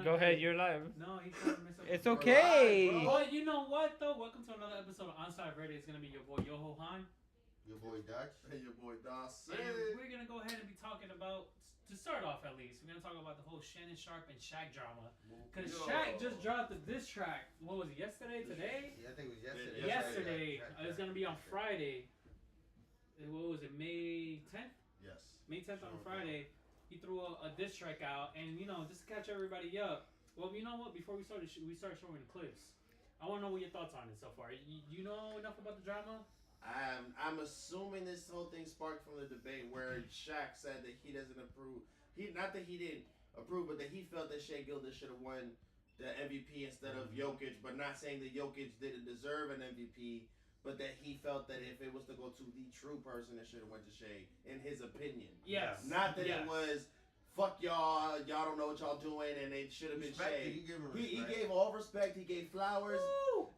Go ahead, you're live. No, he's trying to mess up. It's okay. But you know what, though? Welcome to another episode of Onside Ready. It's going to be your boy, Yoho Han. Your boy Dutch. Hey, your boy Doss. And we're going to go ahead and be talking about, to start off at least, we're going to talk about the whole Shannon Sharp and Shaq drama. Because Shaq just dropped the diss track. What was it, yesterday, today? Yeah, I think it was yesterday. Yesterday. It was going to be on Friday. What was it, May 10th? Yes. May 10th on Friday. He threw a diss track out, and just to catch everybody up. Well, you know what? Before we start showing the clips, I want to know what your thoughts on it so far. You know enough about the drama? I'm assuming this whole thing sparked from the debate where Shaq said that he doesn't approve. Not that he didn't approve, but that he felt that Shea Gildas should have won the MVP instead of Jokic, but not saying that Jokic didn't deserve an MVP, but that he felt that if it was to go to the true person, it should have went to Shea, in his opinion. Yes. Not that it was, fuck y'all don't know what y'all doing, and it should have been Shea. He gave all respect, he gave flowers,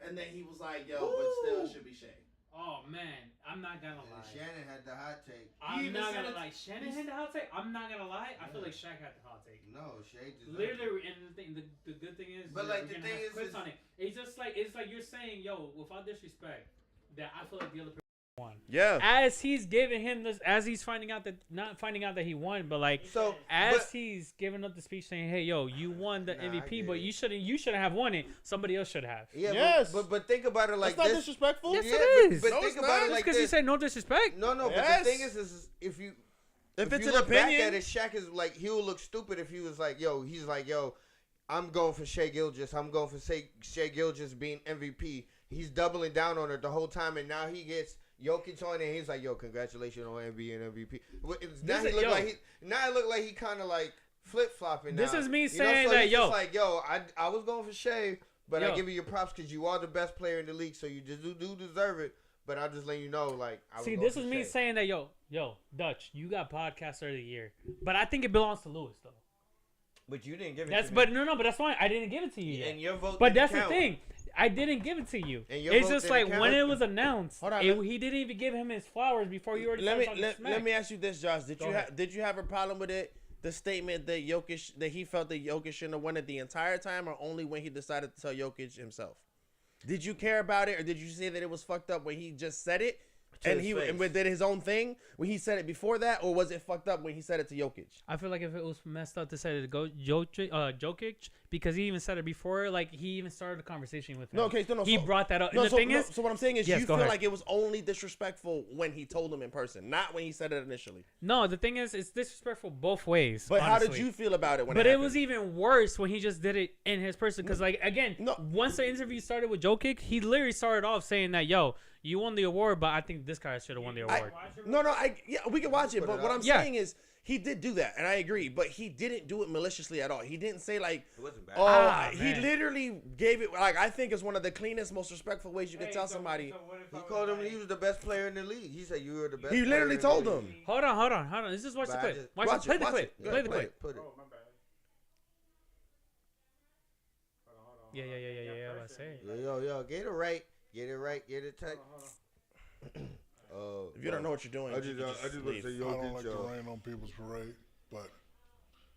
and then he was like, yo, but still it should be Shea. Oh, man. I'm not going to lie. Shannon had the hot take. I'm not going to lie. Shannon had the hot take? I'm not going to lie. I feel like Shaq had the hot take. No, Shea just... Literally, and the good thing is... But, like, the thing is... Clips on it. It's just like, you're saying, yo, without disrespect, that I feel like the other person won. Yeah. As he's giving him this, as he's finding out that, not finding out that he won, but like, he's giving up the speech saying, hey, yo, you won the MVP, but you shouldn't have won it. Somebody else should have. Yeah, yes. but think about it like that's this. not disrespectful. Yes, yeah, it is. But think about it like because this. he said no disrespect. No, but the thing is if it's you an look back opinion, at it, Shaq is like, he'll look stupid if he was like, yo, I'm going for Shea Gilgeous. I'm going for Shea Gilgeous being MVP. He's doubling down on it the whole time, and now he gets Jokic on it, and he's like, yo, congratulations on being MVP. Now it look like he kind of like flip-flopping now. This is me saying that, yo. Just like, yo, I was going for Shea, but I give you your props because you are the best player in the league, so you do deserve it. But I'll just let you know, like, see, this is me saying that, yo, Dutch, you got podcaster of the year, but I think it belongs to Lewis though. But you didn't give it to me. But that's fine. I didn't give it to you yet. And your vote But that's count. the thing. I didn't give it to you. And your it's vote just like count. when it was announced, Hold on, he didn't even give him his flowers before you already started talking smack. Let me ask you this, Josh. Did you have a problem with it? The statement that he felt that Jokic shouldn't have won it the entire time, or only when he decided to tell Jokic himself? Did you care about it, or did you say that it was fucked up when he just said it? And he did his own thing when he said it before that, or was it fucked up when he said it to Jokic? I feel like if it was messed up to say it to go Jokic, because he even said it before, like he even started a conversation with him. He brought that up. So what I'm saying is, you feel like it was only disrespectful when he told him in person, not when he said it initially. No, the thing is, it's disrespectful both ways. But honestly. How did you feel about it when? But it was even worse when he just did it in his person, because once the interview started with Jokic, he literally started off saying that, yo, you won the award, but I think this guy should have won the award. We can watch it. But what I'm saying is, he did do that, and I agree. But he didn't do it maliciously at all. He didn't say like, it wasn't bad. He literally gave it like I think it's one of the cleanest, most respectful ways you can tell somebody. He called him. He was the best player in the league. He said you were the best. He literally told him. Hold on. Let's just watch the clip. Play the clip. Play the clip. Put it. Oh, my bad. Yeah. I say. Yo, get it right. Get it tight. If you don't know what you're doing, I just want to say, I don't like to rain on people's parade, but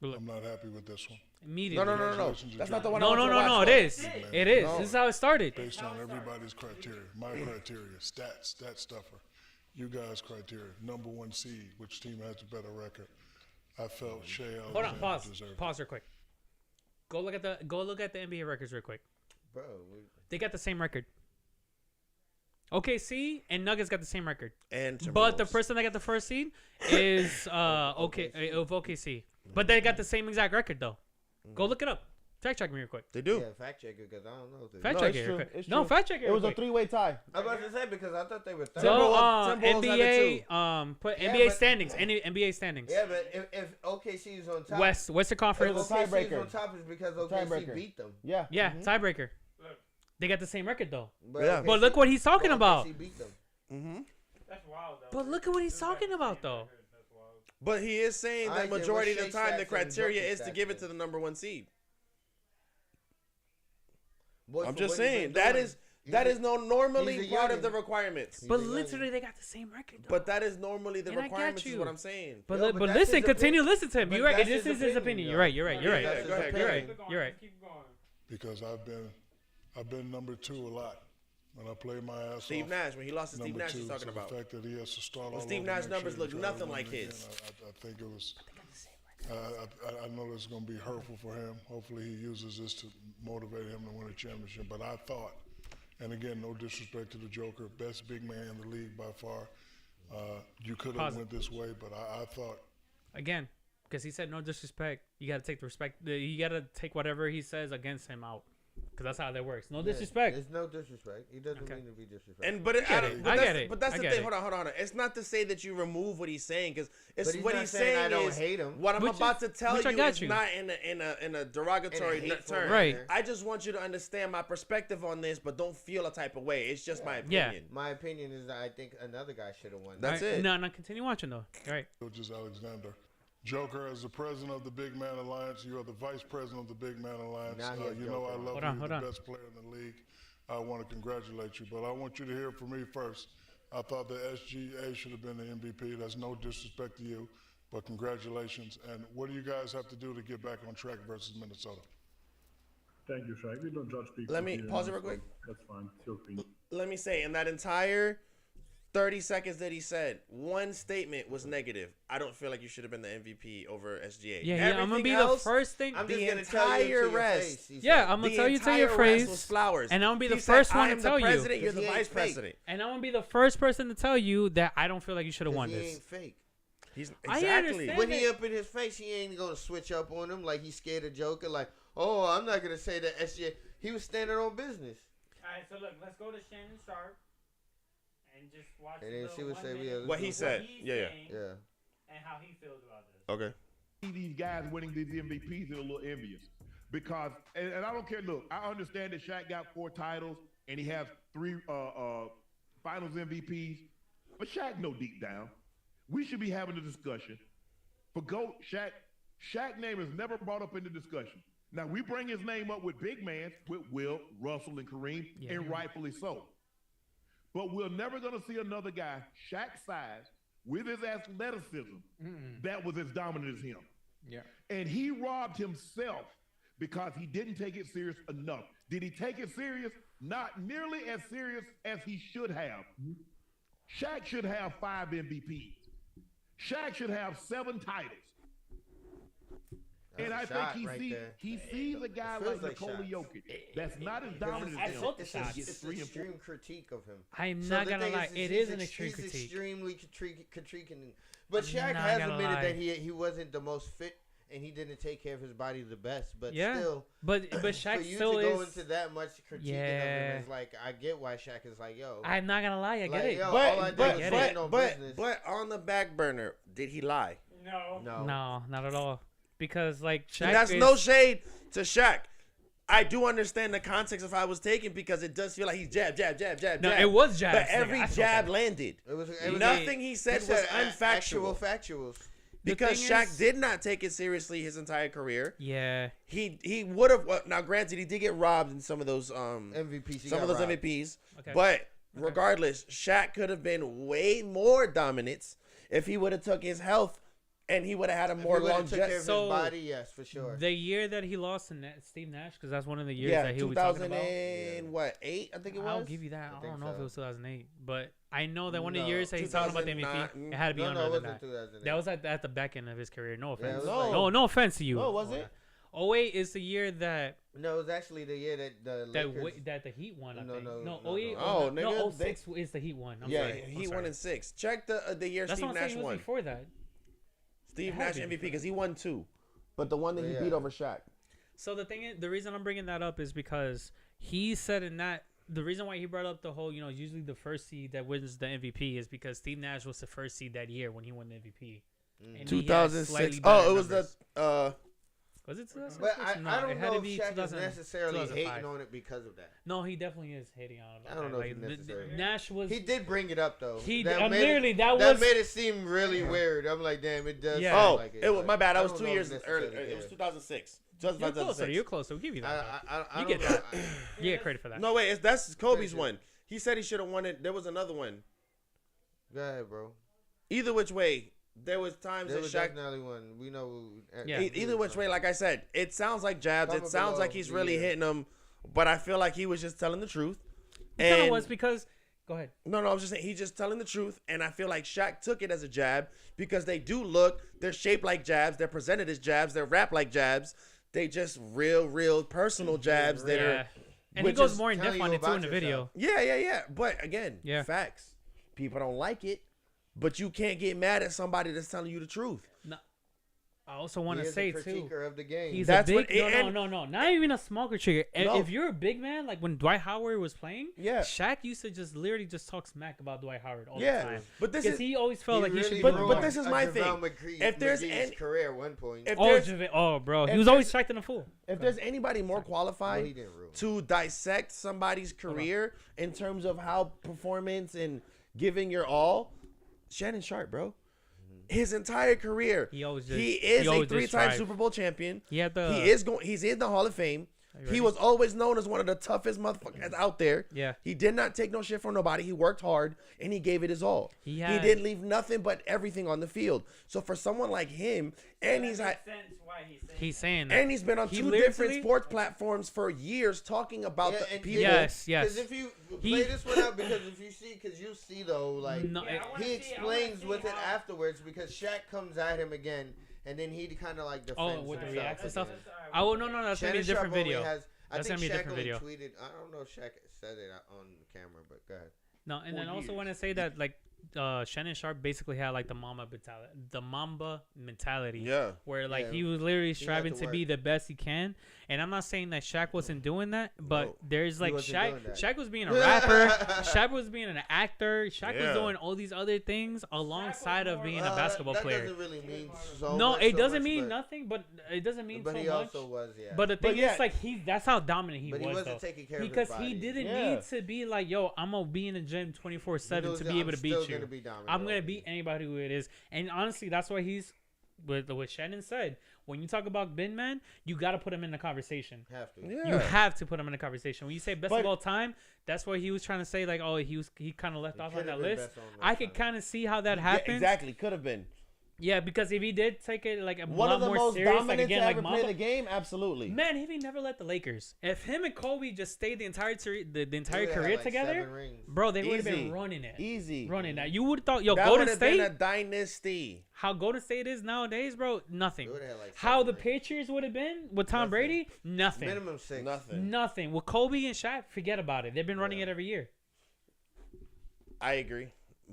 I'm not happy with this one. Immediately. No. That's not the one. No. It is. It is. This is how it started. Based on everybody's criteria, my criteria, stat stuffer, you guys' criteria, number one seed, which team has the better record. I felt Shea Alexander deserved. Pause real quick. Go look at the NBA records real quick. Bro, they got the same record. OKC and Nuggets got the same record. But the person that got the first seed is of OKC. But they got the same exact record though. Go look it up. Fact check me real quick. They do. Yeah, fact check it because I don't know. Fact check it real quick. No, fact check it. It was a 3-way tie. I was about to say because I thought they were. So NBA put NBA standings. NBA standings. Yeah, but if OKC is on top, Western Conference. If OKC is on top is because OKC beat them. Yeah, tiebreaker. They got the same record though. But look what he's talking about. Beat them. That's wild, though. But look at what he's talking about though. But he is saying that majority of the time the criteria is to give it to the number one seed. I'm just saying that is That is normally part of the requirements. But literally, they got the same record. Though. But that is normally the requirements. Is what I'm saying. But listen, continue. Listen to him. You're right. This is his opinion. You're right. You're right. You're right. Go ahead. You're right. Keep going. Because I've been number 2 a lot. When I played my ass off. Steve Nash, when he lost to Steve Nash, he's talking about. The fact that he has to start all Steve over Nash numbers look nothing like his. I think it was. I know it's going to be hurtful for him. Hopefully he uses this to motivate him to win a championship. But I thought, and again, no disrespect to the Joker, best big man in the league by far. You could have went this way, but I thought. Again, because he said no disrespect, you got to take the respect. You got to take whatever he says against him out. Because that's how that works. No disrespect. There's no disrespect. He doesn't mean to be disrespectful. And but I get it. But that's the thing. Hold on. It's not to say that you remove what he's saying, because it's what he's saying. I don't hate him. What I'm about to tell you is not in a derogatory term. Right. I just want you to understand my perspective on this, but don't feel a type of way. It's just my opinion. Yeah. My opinion is that I think another guy should have won. That's it. No, continue watching though. All right. Which is Alexander. Joker, as the president of the Big Man Alliance, you are the vice president of the Big Man Alliance. You know I love you, the best player in the league. I want to congratulate you, but I want you to hear from me first. I thought the SGA should have been the MVP. That's no disrespect to you, but congratulations. And what do you guys have to do to get back on track versus Minnesota? Thank you, Shaq. We don't judge people. Let me pause it real quick. That's fine. It's your opinion. Let me say, in that entire 30 seconds that he said, one statement was negative. I don't feel like you should have been the MVP over SGA. Yeah, I'm gonna be the first thing. I'm the just gonna tell you to rest. your face. Yeah, I'm gonna tell you to your face. Was flowers. And I'm gonna be the He first said, one I to am tell the president, you. You're the He ain't vice fake. president. And I'm gonna be the first person to tell you that I don't feel like you should have won He this. ain't fake. He's I exactly. understand. When he up in his face, he ain't gonna switch up on him like he's scared of Joker. Like, oh, I'm not gonna say that SGA. He was standing on business. All right, so look, let's go to Shannon Sharp and just watch And then the she would 1 say, minute What he of said. he's Yeah. saying And how he feels about this. Okay. These guys winning these MVPs are a little envious because, and I don't care. Look, I understand that Shaq got 4 titles and he has 3 Finals MVPs, but Shaq know deep down we should be having a discussion. For GOAT, Shaq name is never brought up in the discussion. Now we bring his name up with big man, with Will, Russell, and Kareem, and rightfully so. But we're never gonna see another guy Shaq's size with his athleticism that was as dominant as him. Yeah. And he robbed himself because he didn't take it serious enough. Did he take it serious? Not nearly as serious as he should have. Shaq should have 5 MVPs. Shaq should have 7 titles. That's and I think he sees a guy like Nikola Jokic that's not as dominant as him. It's an extreme critique of him. I'm not gonna lie, it is an extreme critique. He's extremely critiquing. But Shaq has admitted that he wasn't the most fit and he didn't take care of his body the best. But still, but Shaq for you still to go is. into that much critiquing of him is like, I get why Shaq is like, yo. I'm not gonna lie, I get it. Yo, but on the back burner, did he lie? No, not at all. Because like Shaq, and that's no shade to Shaq. I do understand the context of how it was taken because it does feel like he's jab. No, it was jab. But every jab landed. It was nothing he said was unfactual. Factuals. Because Shaq did not take it seriously his entire career. Yeah. He would have. Now, granted, he did get robbed in some of those MVPs. MVPs. Okay. But regardless, Shaq could have been way more dominant if he would have took his health. And he would have had a more longevity. So, his body, yes, for sure. The year that he lost to Steve Nash, because that's one of the years that he was talking about. 2008, I think it was. I'll give you that. I don't know if it was 2008, but I know that one of the years that he's talking about the MVP, it had to be under than that. That was at the back end of his career. No offense. No offense to you. No, was it? 08 is the year that. No, it was actually the year that the Lakers. That the Heat won. I think. No. 08. Oh, no, 06 is the Heat won. He won in 6. Check the year Steve Nash won. Before that. Steve Nash MVP because he won 2, but the one that he beat over Shaq. So the reason I'm bringing that up is because he said in that the reason why he brought up the whole usually the first seed that wins the MVP is because Steve Nash was the first seed that year when he won the MVP. 2006. Oh, it was Was it 2006? But No, I don't it had know to if be Shaq is 2000 necessarily 2005. hating on it because of that. No, he definitely is hating on it. I don't know like, if he necessarily. Nash was. He did bring it up though. He that literally it, that that was. made it seem really weird. I'm like, damn, it does. Yeah. Sound Oh, like it was my bad. I was don't 2 know years if early. necessarily It was did. 2006. You're closer. 2006. You're closer. We'll give you that. I You don't get know. that. You get credit for that. No, wait. That's Kobe's one. He said he should have won it. There was another one. Go ahead, bro. Either which way, there was times There that was Shaq. definitely one. We know. Yeah. Either which way, like I said, it sounds like jabs. It Comment sounds below, like he's really yeah. hitting them, but I feel like he was just telling the truth. It kind of And was because. Go ahead. no, I was just saying he's just telling the truth, and I feel like Shaq took it as a jab because they do look. They're shaped like jabs. They're presented as jabs. They're wrapped like jabs. They just real personal jabs that Yeah. are. And he which goes is more in depth telling on you it too in about the video. Yeah. But again, Yeah. facts. People don't like it, but you can't get mad at somebody that's telling you the truth. I also want to He is say a too. critiquer of the game. He's That's a what- big and- no. Not even a small trigger. No. If you're a big man, like when Dwight Howard was playing, Yeah. Shaq used to just literally just talk smack about Dwight Howard all the Yeah, time. but this Because is he always felt like he should really be. But ruined this is a my JaVale thing. If there's McGee's any- career at one point, if Oh, there's bro, he if was always there's- striking a fool. if there's anybody more well, qualified he didn't ruin. to dissect somebody's career in terms of how performance and giving your all, Shannon Sharp, bro. His entire career, He always he just- is he a always just 3-time strive. Super Bowl champion. He had the. He's in the Hall of Fame. you He ready? was always known as one of the toughest motherfuckers out there. Yeah. He did not take no shit from nobody. He worked hard and he gave it his all. He He didn't leave nothing but everything on the field. So for someone like him, and he's had, He's saying that. and he's been on He two different literally- sports platforms for years talking about Yeah, the and- people. Yes. Because if you play this one out, because if you see, because you see though, like No, he explains with it afterwards, because Shaq comes at him again, and then he kind of like defends with the himself reacts and stuff. again. I will no. That's gonna be a Shannon different Sharp only video. I That's think gonna be a Shaq different only video. tweeted. I don't know if Shaq said it on camera, but go ahead. No, and For then also years. want to say that like Shannon Sharp basically had like the Mamba mentality. Yeah. Where like Yeah. he was literally had striving to to be work. the best he can. And I'm not saying that Shaq wasn't doing that, but No, there's like wasn't Shaq. doing that. Shaq was being a rapper. Shaq was being an actor. Shaq Yeah. was doing all these other things alongside of being a basketball that player. doesn't really mean so No, much, it so doesn't much, mean but, nothing, but it doesn't mean But so he much. also was, yeah. But the thing yeah. is, like that's how dominant he But he was, wasn't though. taking care of his Because body. he didn't Yeah. need to be like, yo, I'm gonna be in the gym 24/7 knows to that be able I'm to beat still you. gonna be dominant I'm gonna over beat you. anybody who it is. And honestly, that's why he's with what Shannon said. When you talk about bin man, you gotta put him in the conversation. Have to. Yeah. You have to put him in the conversation. When you say best But- of all time, that's what he was trying to say. Like, oh, he kind of left off on could've that been list. best on I list, could honestly. kind of see how that Yeah, happens. exactly. Could have been. Yeah, because if he did take it like a One lot of the more most serious, dominant like again, to like ever play Mamba, the game. Absolutely. man, if he never let the Lakers, if him and Kobe just stayed the entire They entire would've had, career like, together, 7 rings. bro, they would have Easy. been running it, Easy. running that. You would have thought, yo, That Golden would have been State, a dynasty. how Golden State is nowadays, bro, nothing. They would've had, like, How 7 the rings. Patriots would have been with Tom Nothing. Brady, nothing. Minimum 6. Nothing. Nothing. With Kobe and Shaq, forget about it. They've been running Yeah. it every year. I agree.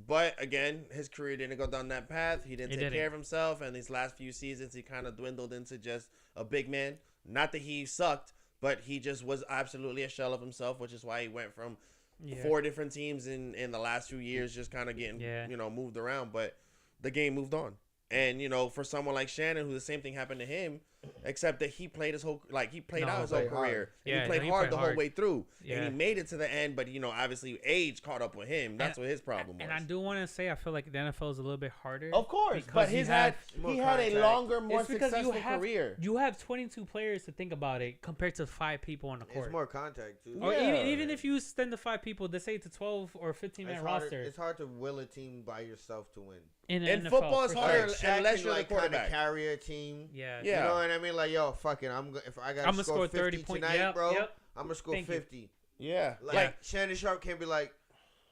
But again, his career didn't go down that path. He didn't It take didn't. care of himself. And these last few seasons, he kind of dwindled into just a big man. Not that he sucked, but he just was absolutely a shell of himself, which is why he went from Yeah. 4 different teams in the last few years, just kind of getting, Yeah. moved around. But the game moved on. And, for someone like Shannon, who the same thing happened to him, except that he played his whole, he played No, out his he whole played hard. career. And Yeah, he played no, he hard played the whole hard. way through. Yeah. And he made it to the end, but, obviously age caught up with him. That's what his problem was. And I do want to say, I feel like the NFL is a little bit harder. Of course, because but he he had had a longer, more It's because successful career. You have 22 players to think about it compared to 5 people on the court. It's more contact, too. Or Yeah. even if you extend the 5 people, they say it's a 12 or 15 man roster. It's hard to will a team by yourself to win. In the In NFL, football, it's for harder sure. Like, Shaq unless can, you're the like, kind of quarterback. carry a team. Yeah. Yeah. You know what I mean? Like, yo, fuck it. If I got I'ma to score score 30 50 points. tonight, Yep, bro, yep. I'm going to score Thank you. 50. Yeah, Like, Shannon Sharp can't be like,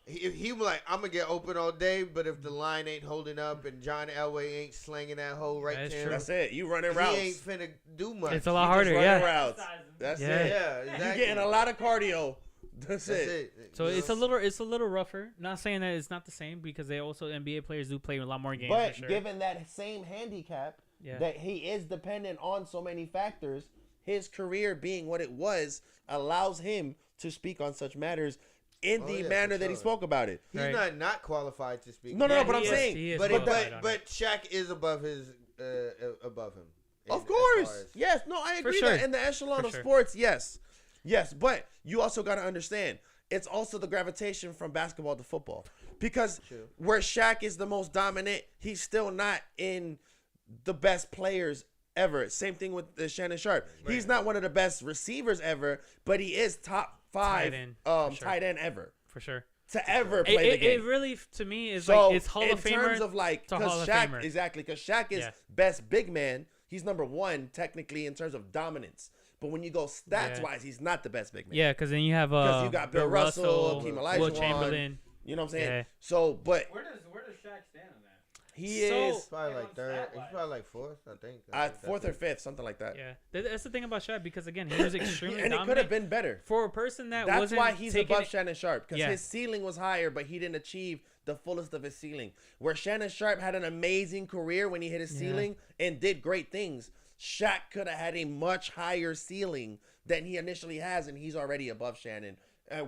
he was like, I'm going to get open all day, but if the line ain't holding up and John Elway ain't slanging that hole right That's to him, true. that's it. You running he routes. ain't finna do much. It's a lot You harder, just running yeah. routes. That's Yeah. it. Yeah, exactly. You getting a lot of cardio. That's That's it. it. So You it's know? a little rougher. Not saying that it's not the same because they also NBA players do play a lot more games. But for sure. given that same handicap, Yeah. that he is dependent on so many factors, his career being what it was allows him to speak on such matters in Oh, the yeah, manner for that he sure. spoke about it. He's Right. not qualified to speak. No, Yeah, but I'm he is- saying, he is But qualified on it. Shaq is above his above him Of course. Yes. No, I agree that in the echelon of sports, yes. Yes, but you also got to understand, it's also the gravitation from basketball to football. Because where Shaq is the most dominant, he's still not in the best players ever. Same thing with Shannon Sharp. Right. He's not one of the best receivers ever, but he is top 5 tight end ever. For sure. To ever play the game. It really, to me, is like it's Hall of Famer. In terms of like, because Shaq, exactly, because Shaq is best big man. He's number 1 technically in terms of dominance. But when you go stats wise, he's not the best big man. Yeah, because then you have because you got Bill Russell, Hakeem Olajuwon, Will Chamberlain. You know what I'm saying? Yeah. So, but where does Shaq stand on that? He is probably like third. He's probably like fourth, I think. 4th or 5th, something like that. Yeah, that's the thing about Shaq because again, he was extremely and dominant. it could have been better for a person that that's wasn't. That's why he's above Shannon Sharp because his ceiling was higher, but he didn't achieve the fullest of his ceiling. Where Shannon Sharp had an amazing career when he hit his ceiling and did great things. Shaq could have had a much higher ceiling than he initially has, and he's already above Shannon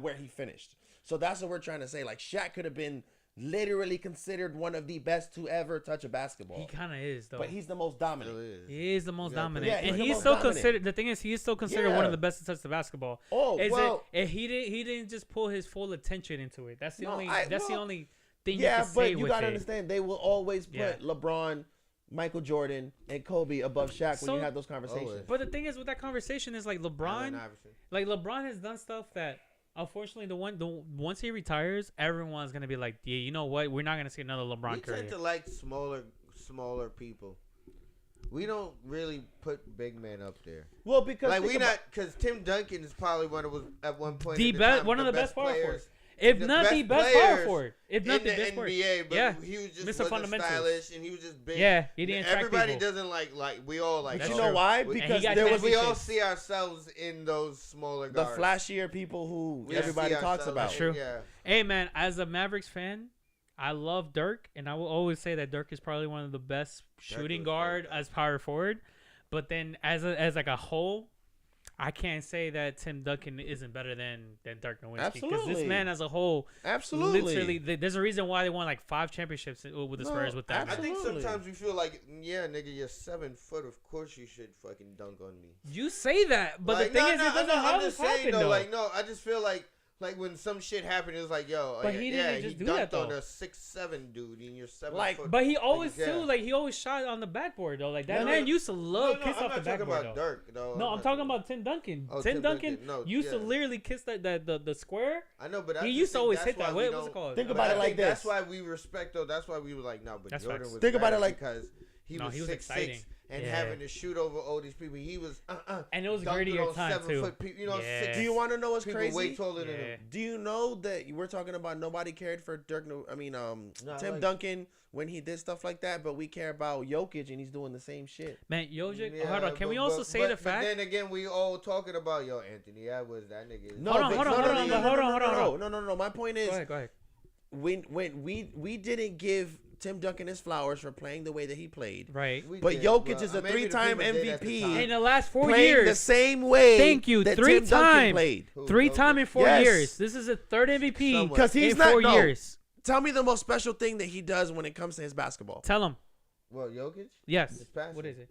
where he finished. So that's what we're trying to say. Like, Shaq could have been literally considered one of the best to ever touch a basketball. He kind of is, though. But he's the most dominant. He is the most dominant. Yeah, and he's still considered, the thing is, he is still considered one of the best to touch the basketball. Oh, well. And he didn't just pull his full attention into it. That's the only thing you can say with it. Yeah, but you got to understand, they will always put LeBron, Michael Jordan, and Kobe above Shaq when you have those conversations. But the thing is with that conversation is like LeBron has done stuff that unfortunately once he retires, everyone's gonna be like, yeah, you know what? We're not gonna see another LeBron career. We tend to like smaller people. We don't really put big men up there. Well, because because Tim Duncan is probably one of one of the best power forwards. If not the best power forward. If not the best NBA, but he was just wasn't stylish and he was just big. Yeah, he didn't attract Everybody people. doesn't like we all like. But you know why? Because we all see ourselves in those smaller guards. The flashier people who everybody talks about. That's true. Yeah. Hey man, as a Mavericks fan, I love Dirk, and I will always say that Dirk is probably one of the best shooting guard as power forward. But then as like a whole, I can't say that Tim Duncan isn't better than Dirk Nowitzki. Absolutely. Because this man as a whole, literally, there's a reason why they won like 5 championships with the Spurs with that. I think sometimes we feel like, yeah, nigga, you're 7 foot. Of course you should fucking dunk on me. You say that, but like, the thing is, it doesn't always happen, though. Like, no, I just feel like when some shit happened, it was like, yo, but he didn't just do that though. On a 6'7" dude, and you're 7 foot. But he always he always shot on the backboard though. Like that man used to love kiss off the backboard. I'm not talking about Dirk though. No, I'm talking about Tim Duncan. Tim Duncan used to literally kiss the square. I know, but he used to always hit that. What's it called? Think about it like this. That's why we respect though. That's why we were like, no, but Jordan was. Think about it like because he was 6'6" and having to shoot over all these people. He was and it was a grittier time too. You know, 6. Do you want to know what's crazy? Way taller than him. Do you know that we're talking about nobody cared for Tim Duncan when he did stuff like that, but we care about Jokic and he's doing the same shit. Man, Jokic. Hold on, can we also say the fact? But then again, we all talking about Anthony Edwards. That nigga. Hold on. No. My point is, go ahead. When we didn't give Tim Duncan his flowers for playing the way that he played. Right. But Jokic is a 3-time MVP. In the last 4 years. The same way. Thank you. That 3 Tim Duncan played. 3 times in 4 years. This is a 3rd MVP because he's in not 4 years. Tell me the most special thing that he does when it comes to his basketball. Tell him. Well, Jokic? Yes. What is it?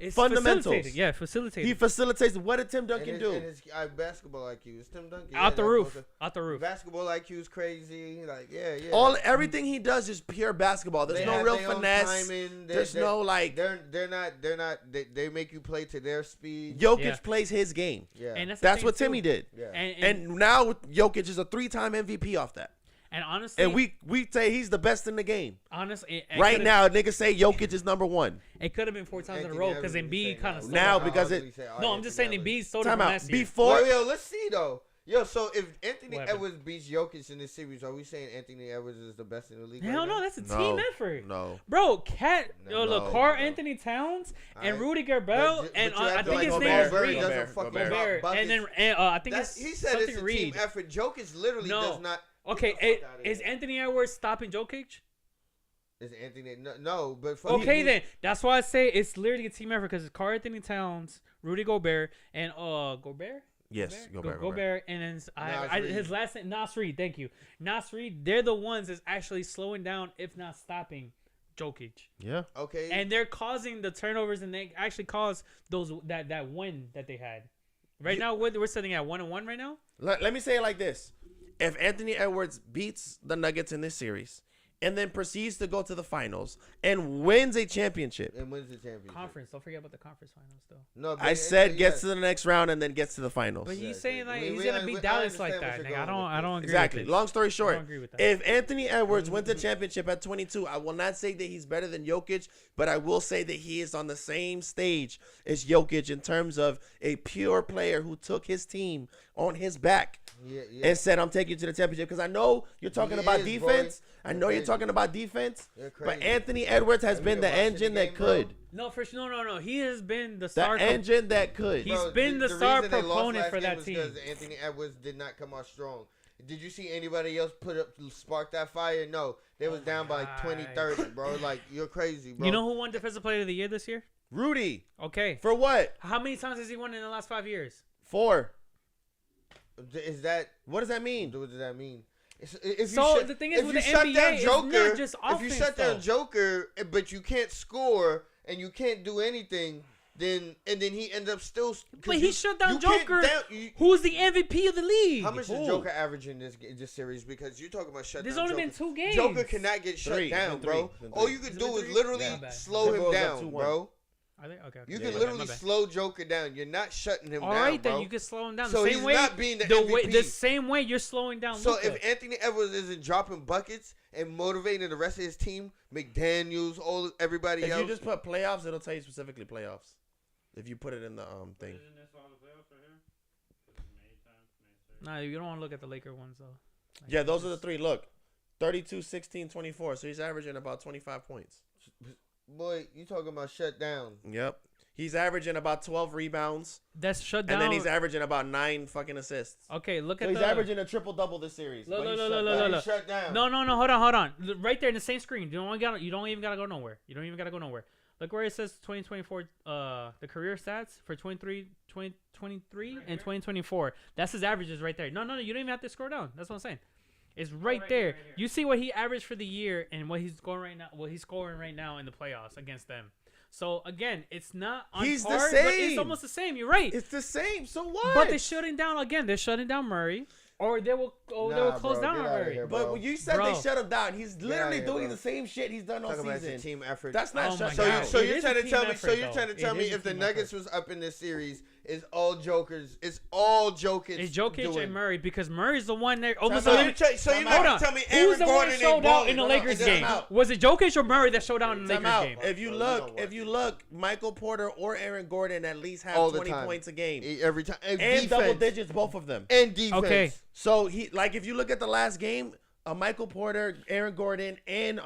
It's fundamentals. Yeah, facilitated. He facilitates. What did Tim Duncan do? And his basketball IQ is Tim Duncan. Out the roof. Basketball IQ is crazy. Like, yeah. Everything he does is pure basketball. There's no real finesse. There's no like. They're not. They make you play to their speed. Jokic plays his game. Yeah. And that's what Timmy did. Yeah. And now Jokic is a 3-time MVP off that. And honestly, and we say he's the best in the game. Honestly, right now, niggas say Jokic is number 1. It could have been 4 times in a row because Embiid kind of now because it. No, I'm just saying Embiid stole it from last year. Before, let's see though. So if Anthony Edwards beats Jokic in this series, are we saying Anthony Edwards is the best in the league? Hell no, that's a team effort. No, bro, Carl Anthony Towns and Rudy Gobert and I think his name is Reed. Gobert, and then I think it's he said it's a team effort. Jokic literally does not. Okay, is Anthony Edwards stopping Jokic? Is Anthony no, but okay then. That's why I say it's literally a team effort because it's Carl Anthony Towns, Rudy Gobert, and Gobert. Yes, Gobert, and then his last name Nas Reed. Thank you, Nas Reed. They're the ones that's actually slowing down, if not stopping, Jokic. Yeah. Okay. And they're causing the turnovers, and they actually caused those that win that they had. Right now, we're sitting at 1-1 right now. Let me say it like this: if Anthony Edwards beats the Nuggets in this series, and then proceeds to go to the finals and wins a championship. And wins the championship. Conference. Don't forget about the conference finals, though. No, I said gets to the next round and then gets to the finals. But he's Yeah, saying like we- he's we- gonna I- beat I Dallas understand like what that. you're Nigga, going with I don't agree. Exactly. With this. Long story I short, don't agree with that. if Anthony Edwards wins the championship at 22, I will not say that he's better than Jokic, but I will say that he is on the same stage as Jokic in terms of a pure player who took his team on his back Yeah. and said, "I'm taking you to the championship." Because I know you're talking He about is, defense. boy. I You're know you're crazy. talking about defense, You're but crazy. Anthony Edwards has Have been you the been watching engine the that game, bro? could. No, for sure. No. He has been the The star. engine that could. He's been the reason star they lost proponent last for game that was team. because Anthony Edwards did not come out strong. Did you see anybody else spark that fire? No. They was down by like 20, 30, bro. Like, you're crazy, bro. You know who won Defensive Player of the Year this year? Rudy. Okay. For what? How many times has he won in the last 5 years? 4. Is that... What does that mean? What does that mean? If So, the thing is with the NBA, it's not just if you offense, shut down though. Joker, but you can't score and you can't do anything, then he ends up still. But he shut down you can't Joker, you- who's the MVP of the league. How much Who? is Joker averaging this series? Because you're talking about shut There's down only Joker. been 2 games. Joker cannot get shut 3. down, Been bro. 3. All you could Has it do been is 3? literally Yeah, my bad. slow him Timberwolves up down, 2-1. bro. Are they? Okay. You Yeah, can yeah. literally My bad. slow Joker down. You're not shutting him All down, right, bro. then you can slow him down. So the he's same way, not being the way, MVP. the same way you're slowing down. So Luka. if Anthony Edwards isn't dropping buckets and motivating the rest of his team, McDaniels, everybody If else, you just put playoffs, it'll tell you specifically playoffs. If you put it in the thing. Nah, you don't want to look at the Laker ones though. Like, Yeah, those are the 3. Look, 32, 16, 24. So he's averaging about 25 points. boy, you talking about shut down. Yep. He's averaging about 12 rebounds. That's shut down. And then he's averaging about 9 fucking assists. Okay, look So at he's the. averaging a triple-double this series. Look, but look, he's look, shut look, down. look. Shut down. No, hold on. Right there in the same screen. You don't even gotta go nowhere. You don't even gotta go nowhere. Look where it says 2024. The career stats for 2023 and 2024. That's his averages right there. No. You don't even have to scroll down. That's what I'm saying. It's right there. right here. You see what he averaged for the year and what he's scoring right now. What he's scoring right now in the playoffs against them. So again, it's not on He's the par, but it's same. almost the same. You're right. It's the same. So what? But they're shutting down again. They're shutting down Murray, or they will close bro, down get on outta Murray. here, But bro. when you said Bro. they shut him down, he's literally here, doing bro. the same shit he's done all Talking about it's a season. team effort. That's not Oh shut my So, God. you, so It you're is trying a to tell team me? effort, So you're though. trying to It tell me is a if the team Nuggets effort. was up in this series, it's all Jokers. It's all Jokic. It's Jokic doing. and Murray because Murray's the one there almost. So Time you're out. so you're Time not Hold gonna on. tell me Who's Aaron the one Gordon that ain't showed out balling. in the No, no, Lakers time game? out. Was it Jokic or Murray that showed out in the Time Lakers out. game? If you Bro, look, you know if you look, Michael Porter or Aaron Gordon at least have All the 20 time. points a game Every time. and defense. double digits, both of them. And defense. Okay. So he like if you look at the last game, Michael Porter, Aaron Gordon, and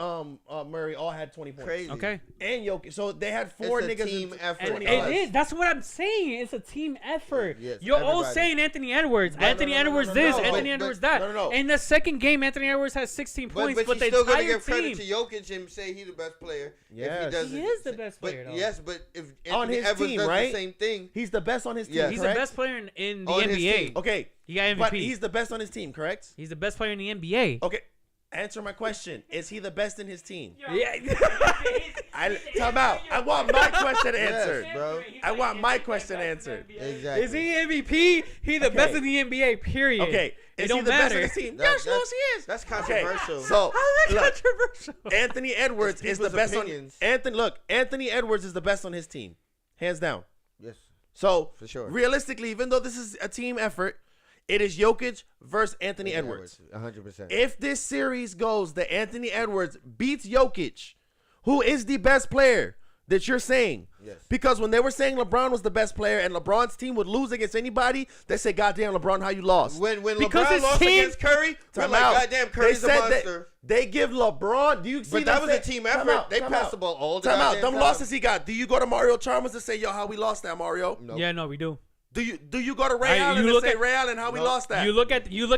Murray all had 20 points. Crazy. Okay. And Jokic. So they had 4 It's a niggas team in effort. And 20 it plus. is. That's what I'm saying. It's a team effort. Yes, You're all everybody. saying Anthony Edwards. No, Anthony no, no, no, Edwards no, this. no, Anthony but- Edwards but- that. no, no, no. In the second game, Anthony Edwards has 16 points, But but you're the still gonna entire give credit team. to Jokic and say he's the best player. Yes. If he, doesn't, He is the best player, But though. yes, but if Anthony On his Edwards team, does right? the same thing, He's the best on his team, Yeah. He's correct? the best player in the On his NBA. team. Okay. He got MVP. But he's the best on his team, correct? He's the best player in the NBA. Okay. Answer my question. Is he the best in his team? Yeah. Time out. I want my question answered. yes, bro. I want my question answered. Exactly. Is he MVP? He the Okay. best in the NBA. Period. Okay. It Is don't he the best matter. on his team? That- Yes, that's- he is. That's Okay. controversial. So How's that look, controversial? Anthony Edwards It's is the people's best opinions. on Anthony Edwards is the best on his team. Hands down. yes, So For sure. realistically, even though this is a team effort, it is Jokic versus Anthony Edwards. 100%. If this series goes that Anthony Edwards beats Jokic, who is the best player that you're saying? Yes. Because when they were saying LeBron was the best player and LeBron's team would lose against anybody, they said, "Goddamn, LeBron, how you lost?" When Because LeBron his lost team- against Curry, we're Time like, out. goddamn, Curry's they a said monster. they give LeBron. Do you see But that was a say- team Time effort. out, They time passed out. the ball all the Time out. goddamn Them time. losses he got. Do you go to Mario Chalmers and say, "Yo, how we lost that, Mario"? Nope. Yeah, no, we do. Do you go to Ray Alright, Allen you and look say, at- "Ray Allen, how we No. lost that"? You look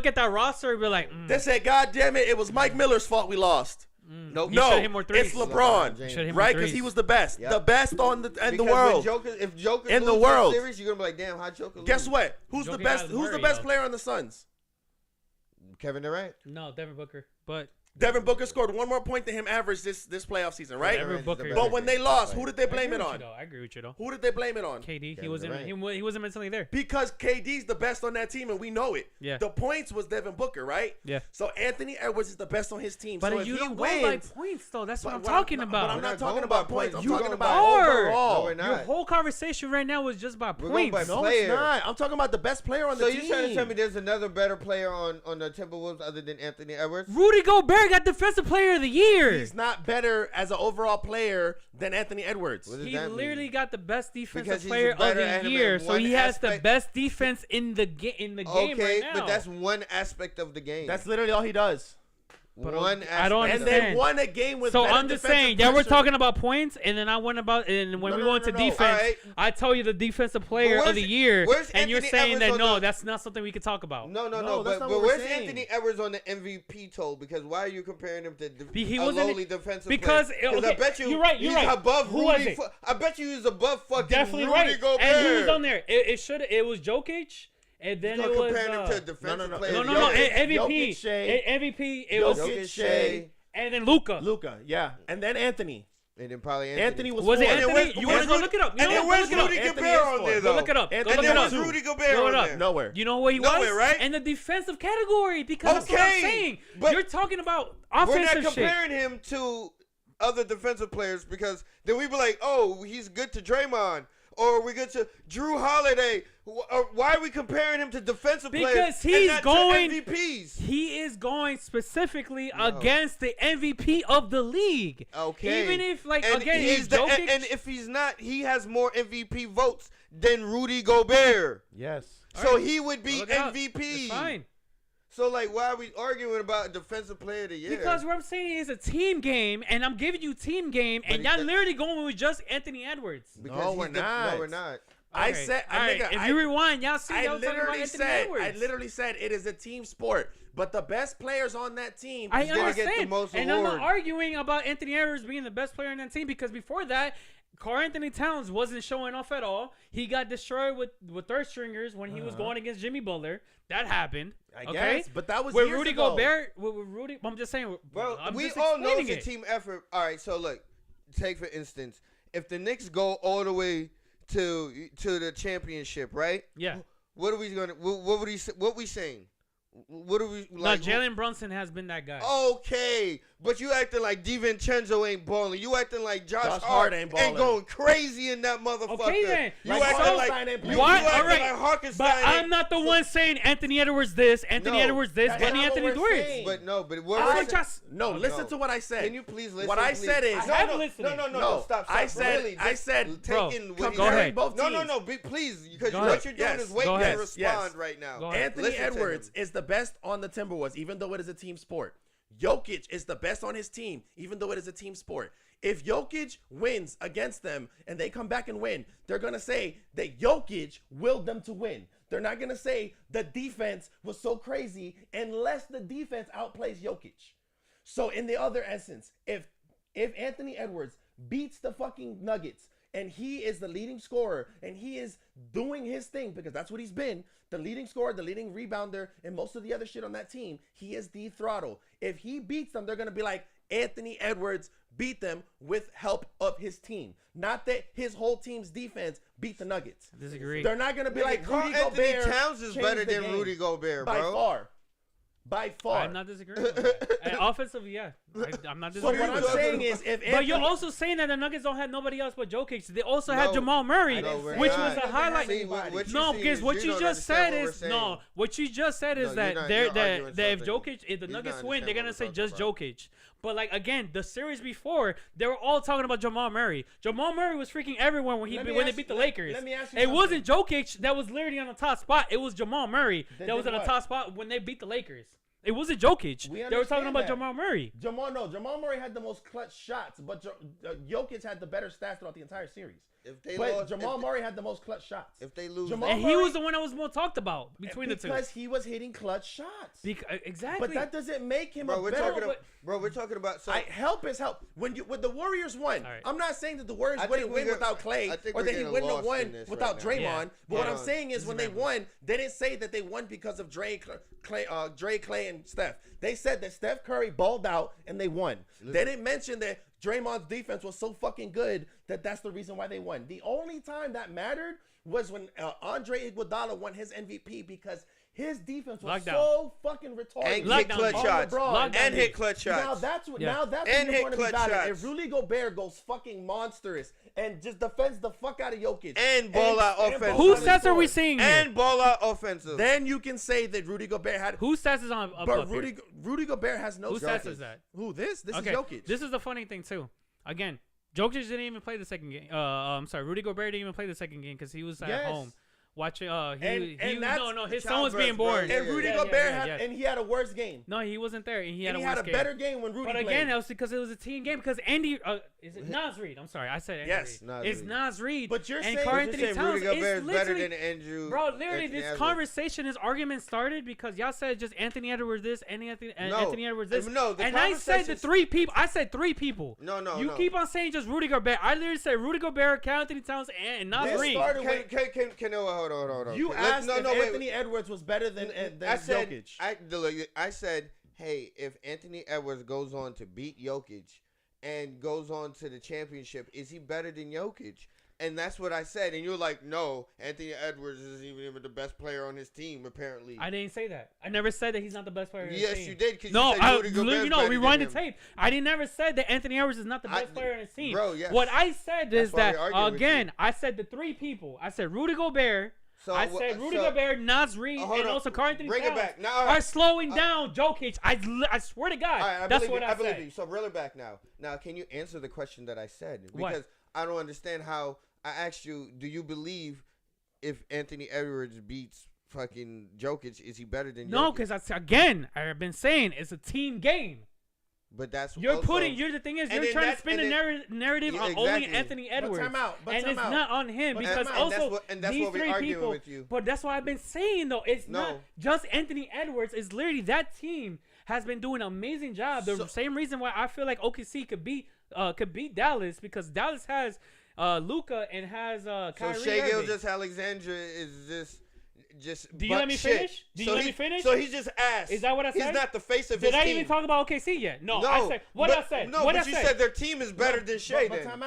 at that roster and be like, They said, "God damn it, it was Mike Miller's fault we lost." Nope. You No, should hit more threes. it's LeBron, James. Should hit more right? Because threes. he was the best, Yep. the best on the in the Because world. if Joker In the loses world. series, you're gonna be like, damn, how Joker lose? Guess what? Who's the Joker best? has Who's the Murray, best though. player on the Suns? Kevin Durant. no, Devin Booker. But Devin Booker scored one more point than him average this playoff season, right? Devin Booker. But when they lost, who did they blame it on? I agree with you though. Who did they blame it on? KD. He wasn't mentally there. Because KD's the best on that team, and we know it. Yeah. The points was Devin Booker, right? Yeah. So Anthony Edwards is the best on his team. But so if you he don't wins, go by points though. That's what I'm talking about. But I'm not talking about points. I'm You talking about are. overall. No, we're not. Your whole conversation right now was just about We're going points. by No, player. it's not. I'm talking about the best player on the So team. you trying to tell me there's another better player on the Timberwolves other than Anthony Edwards? Rudy Gobert got Defensive Player of the Year. He's not better as an overall player than Anthony Edwards. What does He that literally mean? got the best defensive Because he's player of better at the him year, in so one he has the aspect. best defense in the game Okay, right now. but that's one aspect of the game. That's literally all he does. one aspect. I don't And understand. they won a game with So better I'm just defensive saying that we're pressure. talking about points, and then I went about, and when No, we no, go no, into no, no. defense, Alright. I tell you the defensive player where's- of the year, where's and you're Anthony saying Edwards that on no, the- that's not something we could talk about. No, No, that's not but what we're where's saying. Anthony Edwards on the MVP toll? Because why are you comparing him to He a wasn't- lowly defensive because player? I okay, bet you you're right. he's You're right. above Who was Rudy. it? I bet you he's above fucking Definitely Rudy right. Gobert. And who was on there? It was Jokic, and then You're it was comparing him to a defensive no. player. no, of no, the no, year. MVP, Jokic, Shea. MVP. It was Jokic, Jokic, Shea, and then Luka. Luka, yeah, and then Anthony. And then probably Anthony was Was it fourth. Anthony? You want to go look it up? You And know then what? where's Go look it up. Rudy Anthony Gobert is on fourth. there, Go though? look it up. Go Anthony look And it then up. where's two. Rudy Gobert Go on it up. there? Nowhere. You know what he Nowhere, was? right? In the defensive category, because that's what I'm Okay, saying. but You're talking about We're not offensive shit. comparing him to other defensive players because then we be like, oh, he's good to Draymond. Or we good to Drew Holiday. Or why are we comparing him to defensive players? Because and he's not to going MVPs. He is going specifically against the MVP of the league. Okay. Even if, like, And again, he's he's the, Jokic. and if he's not, he has more MVP votes than Rudy Gobert. Yes. So he would be Look it up. MVP. It's fine. So like, why are we arguing about defensive player of the year? Because what I'm saying is a team game, and I'm giving you team game, and he- y'all literally going with just Anthony Edwards. Because No, he's we're not. No, we're not. I Okay. said, All right, nigga, if you rewind, y'all see I y'all talking about literally Anthony said, Edwards. it is a team sport. But the best players on that team, I gonna get the understand, most and I'm not award. arguing about Anthony Edwards being the best player on that team because before that, Karl Anthony Towns wasn't showing off at all. He got destroyed with third stringers when he was going against Jimmy Butler. That happened. I okay? guess, but that was with years Rudy ago. Gobert. With Rudy, I'm just saying, Bro, I'm we just all know explaining it's a it. team effort. All right, so look, take for instance, if the Knicks go all the way to the championship, right? Yeah. What are we gonna? What would he? What we saying? What are we No, like? Jalen Brunson has been that guy. Okay, but you acting like DiVincenzo ain't balling. You acting like Josh Hart Hart ain't ain't balling. going crazy in that motherfucker. Okay, then. You Like acting so- like ain't you, playing. Why? you acting All right. like Harkenstein But ain't- I'm not the one saying Anthony Edwards this, Anthony No, Edwards this, that's Anthony not what Anthony we're Edwards. saying. But no, but what I we're like saying- just No, listen No. to what I said. Can you please listen? What I please? said is- I have no, listening. no, stop. I said- Really, I just said- Bro, taking what he go comparing ahead. both No, teams. please, because Go what ahead. you're doing Yes, is waiting go to ahead. respond Yes. right now. Go ahead. Anthony Listen to him. Edwards is the best on the Timberwolves, even though it is a team sport. Jokic is the best on his team, even though it is a team sport. If Jokic wins against them and they come back and win, they're going to say that Jokic willed them to win. They're not going to say the defense was so crazy unless the defense outplays Jokic. So in the other essence, if Anthony Edwards beats the fucking Nuggets and he is the leading scorer and he is doing his thing, because that's what he's been, the leading scorer, the leading rebounder, and most of the other shit on that team, he is the throttle. If he beats them, they're going to be like, Anthony Edwards beat them with help of his team. Not that his whole team's defense beat the Nuggets. I disagree. They're not going to be like, Karl Rudy Anthony Gobert Towns is changed better the than game. Rudy Gobert, By bro. far. By far. I'm not disagreeing with that. And offensively, yeah. I'm not So disagreeing what are I'm you with that. saying is, if But Anthony, you're also saying that the Nuggets don't have nobody else but Jokic. They also had No. Jamal Murray, No, we're which not. was a highlight. See, what you No, see because is what you you don't just understand said what we're is saying. what you just said is No, that you're not- they're you're arguing that if something. Jokic, if the He's Nuggets not win, they're gonna say understanding just what we're Jokic. But like again, the series before, they were all talking about Jamal Murray. Jamal Murray was freaking everyone when Let me when they ask- beat the let- Lakers. let me ask you it something. wasn't Jokic that was literally on the top spot. It was Jamal Murray That that was did on the what? top spot when they beat the Lakers. It wasn't Jokic. We They were talking understand about that. Jamal Murray. Jamal Murray had the most clutch shots, but Jokic had the better stats throughout the entire series. If they But lost, Jamal Murray had the most clutch shots. if they lose, Jamal And he was the one that was more talked about between the two. Because he was hitting clutch shots. Exactly. But that doesn't make him bro, a we're better. talking about. So Help is help. When the Warriors won, right. I'm not saying that the Warriors I wouldn't think win we're without Clay, I think or we're that he getting wouldn't have lost won in this without right now. Draymond. Yeah. But what Yeah. I'm saying is, when they won, they didn't say that they won because of Dre, Clay, and Steph. They said that Steph Curry balled out and they won. They didn't mention that Draymond's defense was so fucking good that that's the reason why they won. The only time that mattered was when Andre Iguodala won his MVP because his defense was so fucking retarded. And hit clutch shots. And hit clutch shots. Now that's what and when you're going to be valid. shots. If Rudy Gobert goes fucking monstrous and just defends the fuck out of Jokic and ball out offensive. Whose stats are we seeing here? And ball out offensive. Then you can say that Rudy Gobert had. Whose stats is on up But up here? Rudy Gobert has no Whose stats is that? Who this? This Okay, is Jokic. this is the funny thing too. Again, Jokic didn't even play the second game. I'm sorry, Rudy Gobert didn't even play the second game because he was at home watching. His son was being born. And Rudy Gobert had, and he had a worse game. No, he wasn't there, and he had And a he had worse a game. better game when Rudy But played. again, that was because it was a team game. Because Andy, is it Nas Reed? I'm sorry, I said Andy Yes, Reed. Nas It's Reed. Nas Reed. But you're and saying- Karl But Anthony saying Towns Rudy Gobert is better literally- than Andrew. Bro, literally, Anthony this Edwards. conversation, this argument started because y'all said just Anthony Edwards this, Anthony Edwards this. No, the and I said the conversation's- three people. I said three people. No. You keep on saying just Rudy Gobert. I literally said Rudy Gobert, Karl Anthony Towns, and Nas This Reed. started Hold on. You asked if wait. Anthony Edwards was better than I said, Jokic. I said, hey, if Anthony Edwards goes on to beat Jokic and goes on to the championship, is he better than Jokic? And that's what I said. And you're like, no, Anthony Edwards isn't even the best player on his team, apparently. I didn't say that. I never said that he's not the best player on his team. Yes, you did. Cause No, you said Rudy Gobert's better rewind the than him. tape. I never said that Anthony Edwards is not the best player on his team. Bro, yes. What I said That's is why that, we arguing with again, you. I said the three people. I said Rudy Gobert. I said Rudy so- Gobert, Nas Reed, hold and on. also Karl Anthony Bring it Towns back. Now, all right. are slowing down Jokic. I swear to God, All right, that's what I believe said. you. So reel it back now. Now, can you answer the question that I said? What? Because I don't understand how I asked you, do you believe if Anthony Edwards beats fucking Jokic, is he better than No, Jokic? because I've been saying it's a team game. But that's You're also, the thing is, and you're then trying to that- spin and a then- narrative Yeah, on only exactly. Anthony Edwards. time out, but and time it's out. not on him But because time out. also And that's these what we're three arguing people. with you. But that's what I've been saying though. It's No. not just Anthony Edwards. It's literally that team has been doing an amazing job. The same reason why I feel like OKC could beat Dallas because Dallas has Luka and has Kyrie So Shai Irving. Gilgeous-Alexander is just. Do you let me finish? Do you let me finish? So he's just ass. Is that what I said? He's not the face of his Did I team. even talk about OKC yet? No, No, I said what but, I said. No, what but I you said. said their team is better than Shai. But Then. time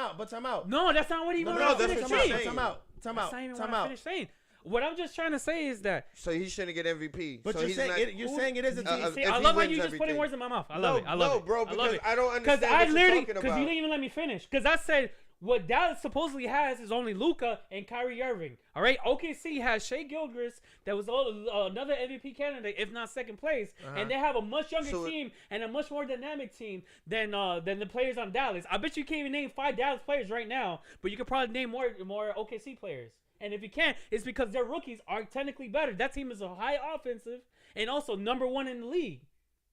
out. No, that's not what he No, was no, that's finished what saying. you're saying. Time That's out. not even what I finished saying. What I'm just trying to say is that. So he shouldn't get MVP. But so you're he's saying not, you're saying it is a team. See, if I he love how wins you just putting everything. words in my mouth. I love it. I love it. bro, I love because it. I don't understand I what literally, you're talking because about. you didn't even let me finish. Because I said what Dallas supposedly has is only Luka and Kyrie Irving. All right, OKC has Shai Gilgeous that was another MVP candidate, if not second place, and they have a much younger team and a much more dynamic team than the players on Dallas. I bet you can't even name 5 Dallas players right now, but you could probably name more OKC players. And if you can't, it's because their rookies are technically better. That team is a high offensive and also number 1 in the league.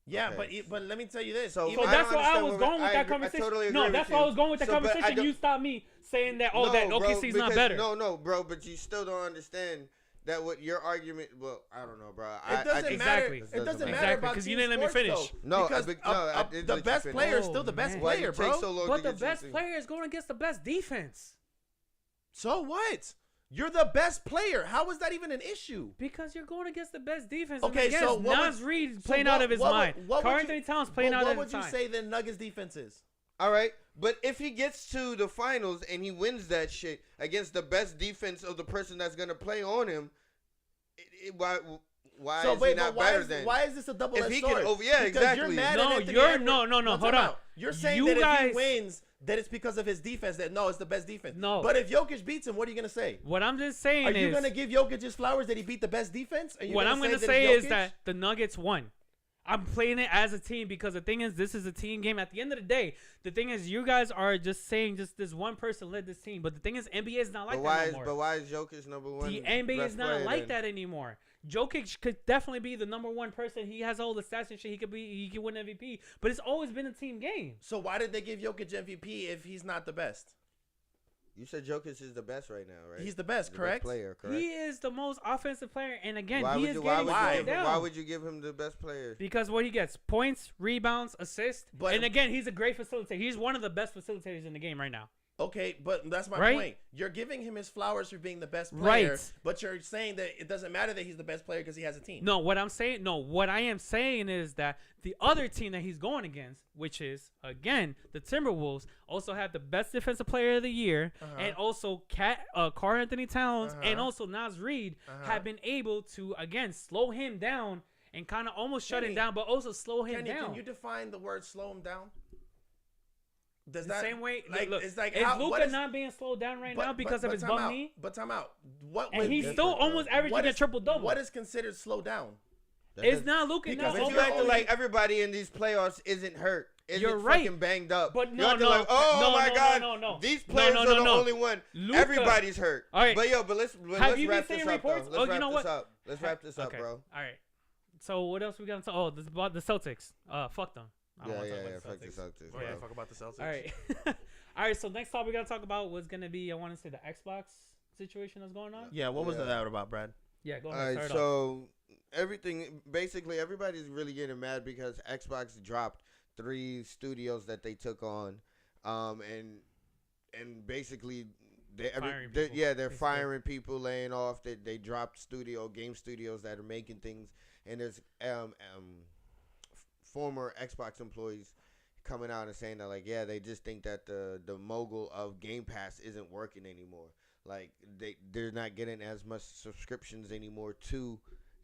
Yeah, Okay. but let me tell you this. So So I that's don't why I understand was what going with that agree- conversation. I totally agree No, with that's you. why I was going with that So, but I conversation. don't- You stopped me saying that that OKC's not because- better. No, bro, but you still don't understand that what your argument. Well, I don't know, bro. It doesn't Exactly. matter. It doesn't matter Exactly, about 'cause you team didn't let me sports, finish. though. No, because I did the let you best finish. player is Oh, still the best man. Why player, you take bro. so long But to the get to best thing? player is going against the best defense. So what? You're the best player. How is that even an issue? Because you're going against the best defense. Okay, and against so what Nas would- Reed so playing what- out of his what would- mind. what would Karl you- Anthony Towns playing But out what of would his you mind. say the Nuggets defense is? All right, but if he gets to the finals and he wins that shit against the best defense of the person that's gonna play on him, why So is wait, he not but better then? why is this a double-edged If he sword? can over- yeah, Because exactly. You're mad No, at Anthony you're- Edwards. no, But hold time on. out. You're saying You that if guys- he wins, that it's because of his defense. That no, it's the best defense. No. But if Jokic beats him, what are you gonna say? What I'm just saying Are is. you gonna give Jokic his flowers that he beat the best defense? Are you What I'm gonna going to that say it's is Jokic? that the Nuggets won. I'm playing it as a team because the thing is, this is a team game. At the end of the day, the thing is, you guys are just saying just this one person led this team. But the thing is, NBA is not like that no more. But why is Jokic number one? The NBA best is not player like then? that anymore. Jokic could definitely be the number 1 person. He has all the stats and shit. He could win MVP. But it's always been a team game. So why did they give Jokic MVP if he's not the best? You said Jokic is the best right now, right? He's the best, the correct? Best player, correct? He is the most offensive player, and again, why he would is you, getting slowed down. Why would you give him the best player? Because what he gets, points, rebounds, assists, and again, he's a great facilitator. He's one of the best facilitators in the game right now. Okay, but that's my Right? point. You're giving him his flowers for being the best player, Right. but you're saying that it doesn't matter that he's the best player because he has a team. No, what I am saying is that the other team that he's going against, which is, again, the Timberwolves, also have the best defensive player of the year, and also Karl Anthony Towns, and also Naz Reid have been able to, again, slow him down and kind of almost shut him down, but also slow him down. Can you define the word slow him down? Does The that same way, like look, it's like is how, Luka not being slowed down right now because of his bum knee? But time out. What And would he's be- still almost averaging a triple double. What is considered slow down? It's not Luka. Because Not But you acting like everybody in these playoffs isn't hurt. You're right. fucking banged up. But You're no, acting no, like, oh no, my no, god, no. these players are the only one. Luka. Everybody's hurt. All right. But let's you wrap been this seeing up. reports? Let's Oh, wrap you know this what? up. Let's wrap this up, Okay. bro. All right. So what else we got to talk? Oh, this about the Celtics. Fuck them. I don't wanna talk about Fuck the the Celtics. Celtics. Oh, yeah, bro. fuck about the Celtics. All right. All right. So next topic we got to talk about was gonna be, I want to say, the Xbox situation that's going on. Yeah, what was that about, Brad? Yeah. Go All ahead. right, Start off. so basically everybody's really getting mad because Xbox dropped 3 studios that they took on, and basically they're firing people, laying off. They dropped game studios that are making things, and there's former Xbox employees coming out and saying that they just think that the mogul of Game Pass isn't working anymore. Like they're not getting as much subscriptions anymore to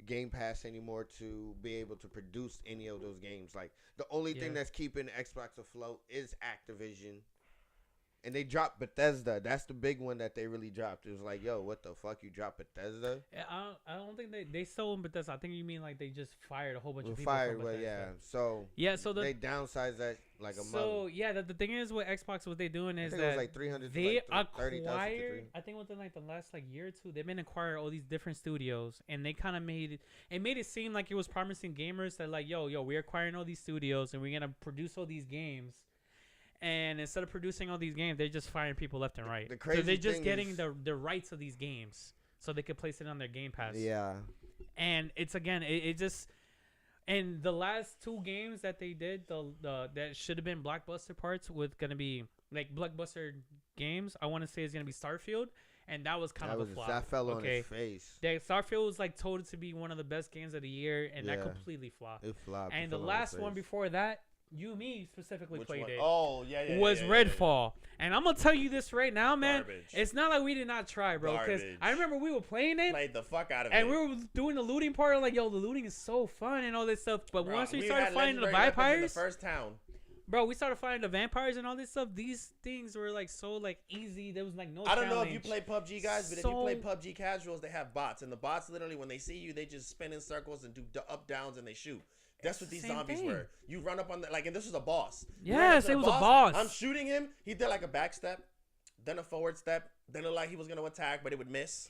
Game Pass anymore to be able to produce any of those games. Like the only thing that's keeping Xbox afloat is Activision. And they dropped Bethesda. That's the big one that they really dropped. It was like, yo, what the fuck? You dropped Bethesda? Yeah, I don't think they sold Bethesda. I think you mean like they just fired a whole bunch of people. So they downsized that like a month. So yeah, the thing is with Xbox, what they're doing is it that was like 300. they like 30,000 to acquired. I think within like the last year or two, they've been acquiring all these different studios, and they kind of made it seem like it was promising gamers that like, yo, we're acquiring all these studios, and we're gonna produce all these games. And instead of producing all these games, they're just firing people left and right. So they're just getting the rights of these games so they can place it on their Game Pass. Yeah. And it's again, it just, and the last 2 games that they did, that should have been blockbuster parts with gonna be like blockbuster games. I want to say it's gonna be Starfield, and that was kind of a flop. That fell on his face. Starfield was like told to be one of the best games of the year, and that completely flopped. It flopped. And the last one before that. Me specifically played it. Oh, yeah. Was Redfall. And I'm going to tell you this right now, man. Garbage. It's not like we did not try, bro. Because I remember we were playing it. Played the fuck out of it. And we were doing the looting part. Like, yo, the looting is so fun and all this stuff. But once we started finding the vampires. In the first town. Bro, we started finding the vampires and all this stuff. These things were like so like easy. There was like no I don't challenge. know if you play PUBG, guys, but if you play PUBG casuals, they have bots. And the bots, literally, when they see you, they just spin in circles and do up, downs, and they shoot. That's what these zombies were. You run up on and this was a boss. Yes, it was a boss. I'm shooting him. He did like a back step, then a forward step, then it looked like he was going to attack, but it would miss.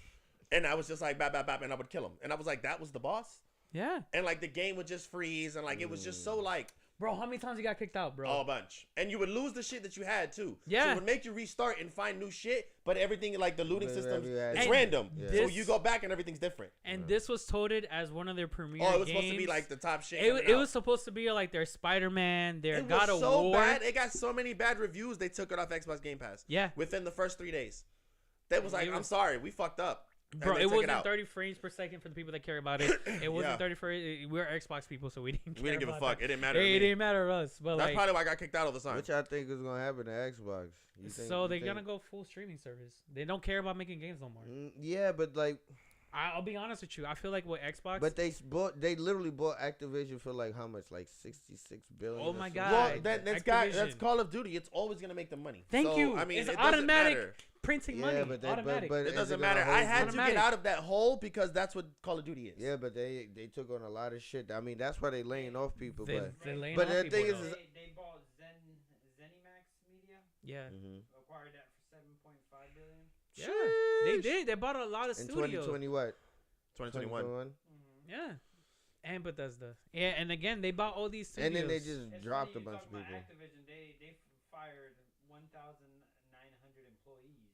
And I was just like, bap, bap, bap, and I would kill him. And I was like, that was the boss? Yeah. And like the game would just freeze, and like it was just so like. Bro, how many times you got kicked out, bro? Oh, a bunch. And you would lose the shit that you had, too. Yeah. So it would make you restart and find new shit, but everything, like the looting systems, it's And random. this- So you go back and everything's different. And this was touted as one of their premiere Oh, it was games. supposed to be like the top shit. It was supposed to be like their Spider-Man, their God of War. Bad. It got so many bad reviews, they took it off Xbox Game Pass. Yeah. Within the first 3 days. They was like, I'm sorry, we fucked up. Bro, it wasn't 30 frames per second for the people that care about it. It wasn't 30 frames. We're Xbox people, so we didn't care. We didn't give a fuck. That. It didn't matter. It didn't matter to us. But that's probably why I got kicked out all the time. What y'all think is gonna happen to Xbox? So they're gonna go full streaming service. They don't care about making games no more. Yeah, but like, I'll be honest with you. I feel like with Xbox, but they literally bought Activision for like how much? Like $66 billion. Oh my god! Well, that's Call of Duty. It's always gonna make them money. Thank you. I mean, it's it automatic. Matter. Printing money, but automatic. But it doesn't matter. I had to get out of that hole because that's what Call of Duty is. Yeah, but they took on a lot of shit. I mean, that's why they laying off people. They're laying but off the people, thing is, they bought ZeniMax Media. Yeah. Acquired that for $7.5 billion. Yeah, they did. They bought a lot of in studios. 2020 what? 2021. Yeah. And Bethesda. Yeah, and again, they bought all these studios. And then they just dropped a bunch of people. Activision, they fired 1,900 employees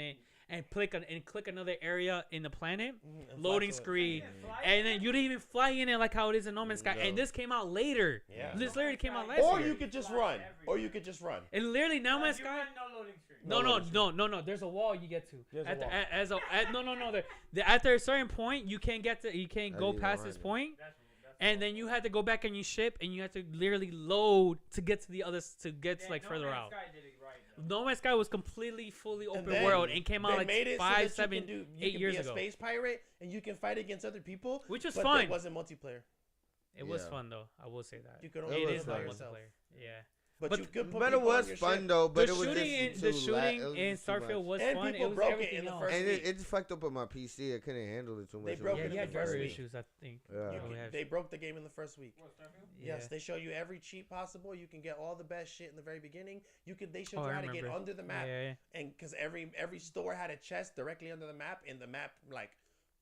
it, and click another area in the planet, and loading fly to it. screen, and then you didn't even fly in it like how it is in No Man's Sky. No. And this came out later. Yeah. This literally came out last Or year. you could just run. Or you could just run. And literally No Man's You Sky. run no loading screen. No. There's a wall you get to. There's a At the- wall. at- as a, at, no. After a certain point, you can't get to. You can't How go do you past run this it? point. That's And then you had to go back on your ship, and you had to literally load to get to the others to get like No further Man's out. Sky did it right, though. No Man's Sky was completely fully open then world and came out They like made it so 5, that 7, you can 8 years be a ago. space pirate and you can fight against other people, Which was but fun. It wasn't multiplayer. It was Yeah. fun though. I will say that. You could It only It was is play not fun. yourself. multiplayer. Yeah. But you could put But it people on was your fun ship. though. But The it was shooting, just the too shooting it was in just too much. Starfield was And fun. It people was broke it everything in the else. first And week. it just fucked up with my PC. I couldn't handle it too much. They It was broke Yeah, it just in yeah, the too first driver week. issues. I think. Yeah. Yeah, You we can- have. they broke the game in the first week. What, Starfield? Yes, Yeah. they show you every cheat possible. You can get all the best shit in the very beginning. They showed Oh, you I how to get remember. under the map, Yeah. and because every store had a chest directly under the map in the map like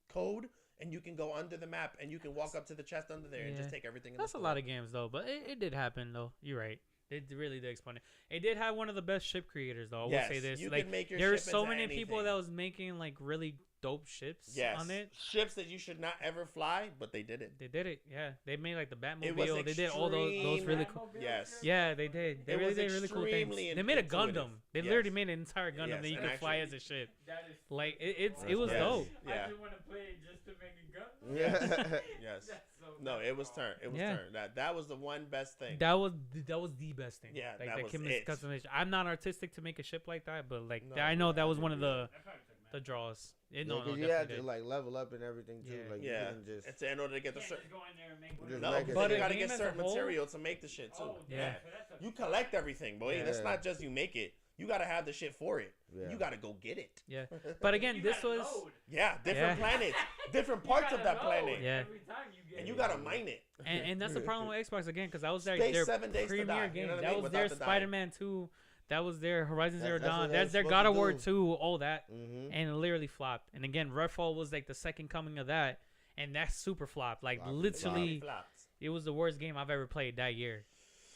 code, and you can go under the map and you can walk up to the chest under there and just Yeah. take everything. That's a lot of games though, but it did happen though. You're right. It really did explain it. It did have one of the best ship creators though. I will say Yes, this. you Like can make your there were ship so into many people anything. that was making like really dope ships Yes, on it. ships that you should not ever fly, but they did it. They did it. Yeah. They made like the It was Batmobile. They did all those extreme- really cool. Batmobile Yes. shit? Yeah, they did. They It really was did really cool things. extremely They made a intuitive. Gundam. They Yes. literally made an entire Gundam Yes, that you and could fly actually- as a ship. That is. Like it was Yes. dope. I Yeah. just want to play it just to make a gun. Yeah. Yes. That's so No, it was turned. It was Yeah. turned. That was the one best thing. That was the best thing. Yeah, like that was Kim it. customization. I'm not artistic to make a ship like that, but like No. I know that was one of the That probably took the draws. Yeah, No, 'cause you definitely had to did. like level up and everything too. Yeah. Like Yeah, you couldn't just. it's in order to get You the can't certain. just go in there and make Just whatever. No, make it. because But you a got to game get as a certain whole- material to make the shit too. Oh, Yeah. yeah. So that's a- You collect everything, boy. That's Yeah. not just you make it. You got to have the shit for it. Yeah. You got to go get it. Yeah, but again, You this gotta was load. Yeah, different Yeah. planets, different You parts of gotta that load planet. Yeah. Every time you get And it. you got to mine it. and that's the problem with Xbox again because that was Stay their 7 days to premier die, you game. know what I That mean? was their Without the dying. Spider-Man 2. That was their Horizon Zero That's what Dawn. they That's was their supposed God to of War do. 2. All that, Mm-hmm. and it literally flopped. And again, Redfall was like the second coming of that, and that super flopped. Like Flopped. literally, Flops. it was the worst game I've ever played that year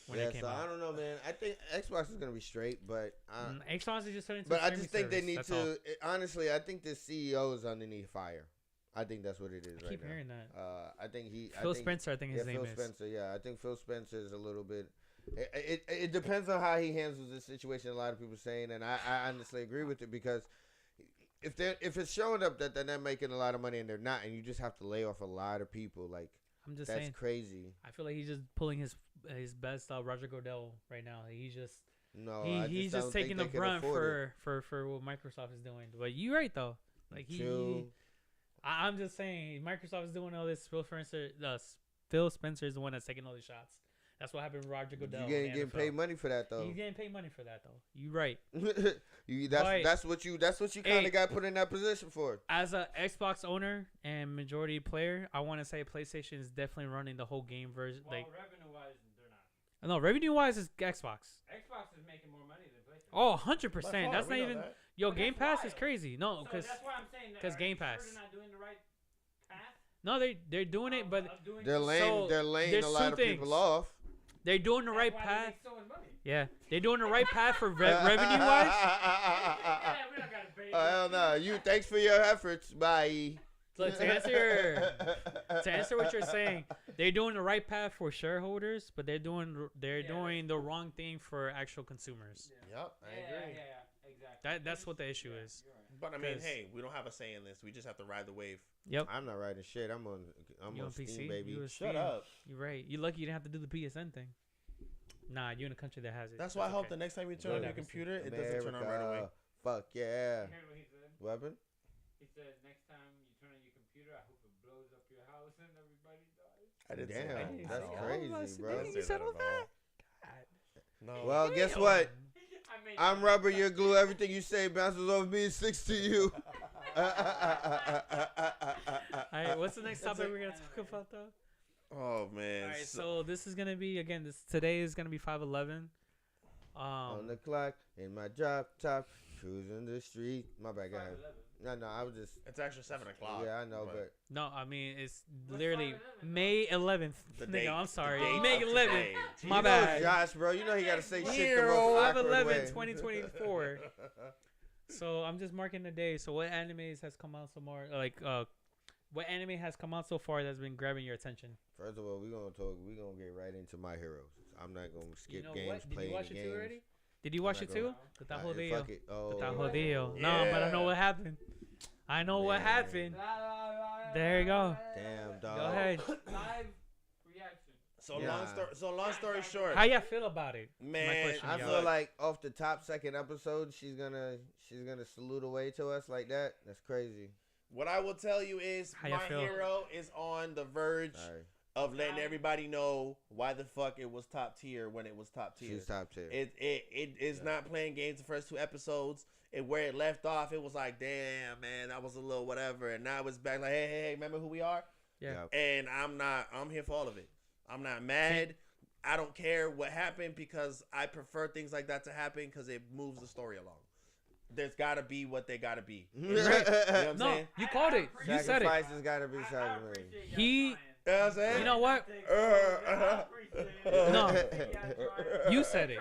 when Yeah, it came so I out. don't know, man. I think Xbox is gonna be straight, but Xbox is just turning into but a I just think streaming they need service, to. Honestly, I think the CEO is underneath fire. I think that's what it is. that's all. I keep right hearing now. that. I think he. Phil I think, Spencer, I think his yeah, name Phil is. Spencer. Yeah, I think Phil Spencer is a little bit. It depends on how he handles this situation. A lot of people saying, and I honestly agree with it because if it's showing up that they're not making a lot of money and they're not, and you just have to lay off a lot of people, like I'm just that's saying. crazy. I feel like he's just pulling his best Roger Goodell right now. He's just No, he's don't just think taking they the can brunt afford it. for what Microsoft is doing. But you're right though. Like True. I'm just saying Microsoft is doing all this. Phil Spencer is the one that's taking all these shots. That's what happened with Roger Goodell. You in the getting NFL. paid money for that though. He's getting paid money for that though. You're right. But- That's what you kind Hey. of got put in that position for. As a Xbox owner and majority player, I want to say PlayStation is definitely running the whole game version. Well, Like revenue-wise, they're not. no, revenue wise is Xbox. Xbox is making more money than PlayStation. Oh, By 100%. far, That's we not know even that. yo. But Game that's Pass is wild. crazy. No, So because that's why I'm saying that. 'cause Are Game you sure Pass. they're not doing the right path? no, they're doing it, but Of doing They're this? laying So, they're laying there's a lot two of people things. off. they're doing the That's right why they path. make so much money. Yeah, they're doing the right path for revenue wise. Yeah, we don't gotta pay. Hell no! You thanks for your efforts. Bye. So to answer what you're saying, they're doing the right path for shareholders, but they're doing the wrong thing for actual consumers. Yep, I agree. Yeah, exactly. That's what the issue Yeah, is. you're right. But I mean, 'Cause- hey, we don't have a say in this. We just have to ride the wave. Yep. I'm not writing shit. I'm You on on Steam, PC? baby. You a Shut Steam. up. You're right. You're lucky you didn't have to do the PSN thing. Nah, you're in a country that has it. That's why I hope okay. the next time you turn on your Whatever. computer, it doesn't turn on right away. America. Fuck yeah. You heard what he said? Weapon? He said next time you turn on your computer, I hope it blows up your house and everybody dies. I didn't say Damn, that. that's No. crazy, bro. I didn't say that at all. No. Well, guess what? I made I'm that- rubber, you're glue. Everything you say bounces off me and sticks to you. Alright, what's the next topic we're gonna talk about though? Oh man. Alright, so this is gonna be again. Today is gonna be 5/11. On the clock in my drop top, cruising the street. My bad, go ahead. 5/11. No, I was just. It's actually 7 o'clock. Yeah, I know, but No, I mean it's What's literally 5/11? May 11th. The Nigga, date- I'm the sorry, date May of 11th. today. My you bad. know Josh, bro. You know he gotta say shit the Year most awkward 5/11, way. 2024. So I'm just marking the day. So what animes has come out so more? What anime has come out so far that's been grabbing your attention? First of all, we're gonna get right into My Heroes. I'm not gonna skip games. What? Did play you watch any it too games. already? Did you watch it too? Fuck it. Oh, No, but I know what happened. I know what happened. There you go. Damn, dog. Go ahead. Live reaction. So long story short, How y'all feel about it? Man, My question, I y'all. feel like off the top second episode, she's gonna salute away to us like that. That's crazy. what I will tell you is How y'all My feel? Hero is on the verge Alright. of letting everybody know why the fuck it was top tier when it was top tier. She's top tier. It is not playing games the first 2 episodes. And where it left off, it was like, damn, man, that was a little whatever. And now it's back like, hey, remember who we are? Yeah. And I'm here for all of it. I'm not mad. I don't care what happened because I prefer things like that to happen because it moves the story along. There's got to be what they got to be. Right. You know what I'm No, saying? you called it. You said it. Sacrifices gotta be sacrificed. He. You know what I'm saying? You know what? No. You said it.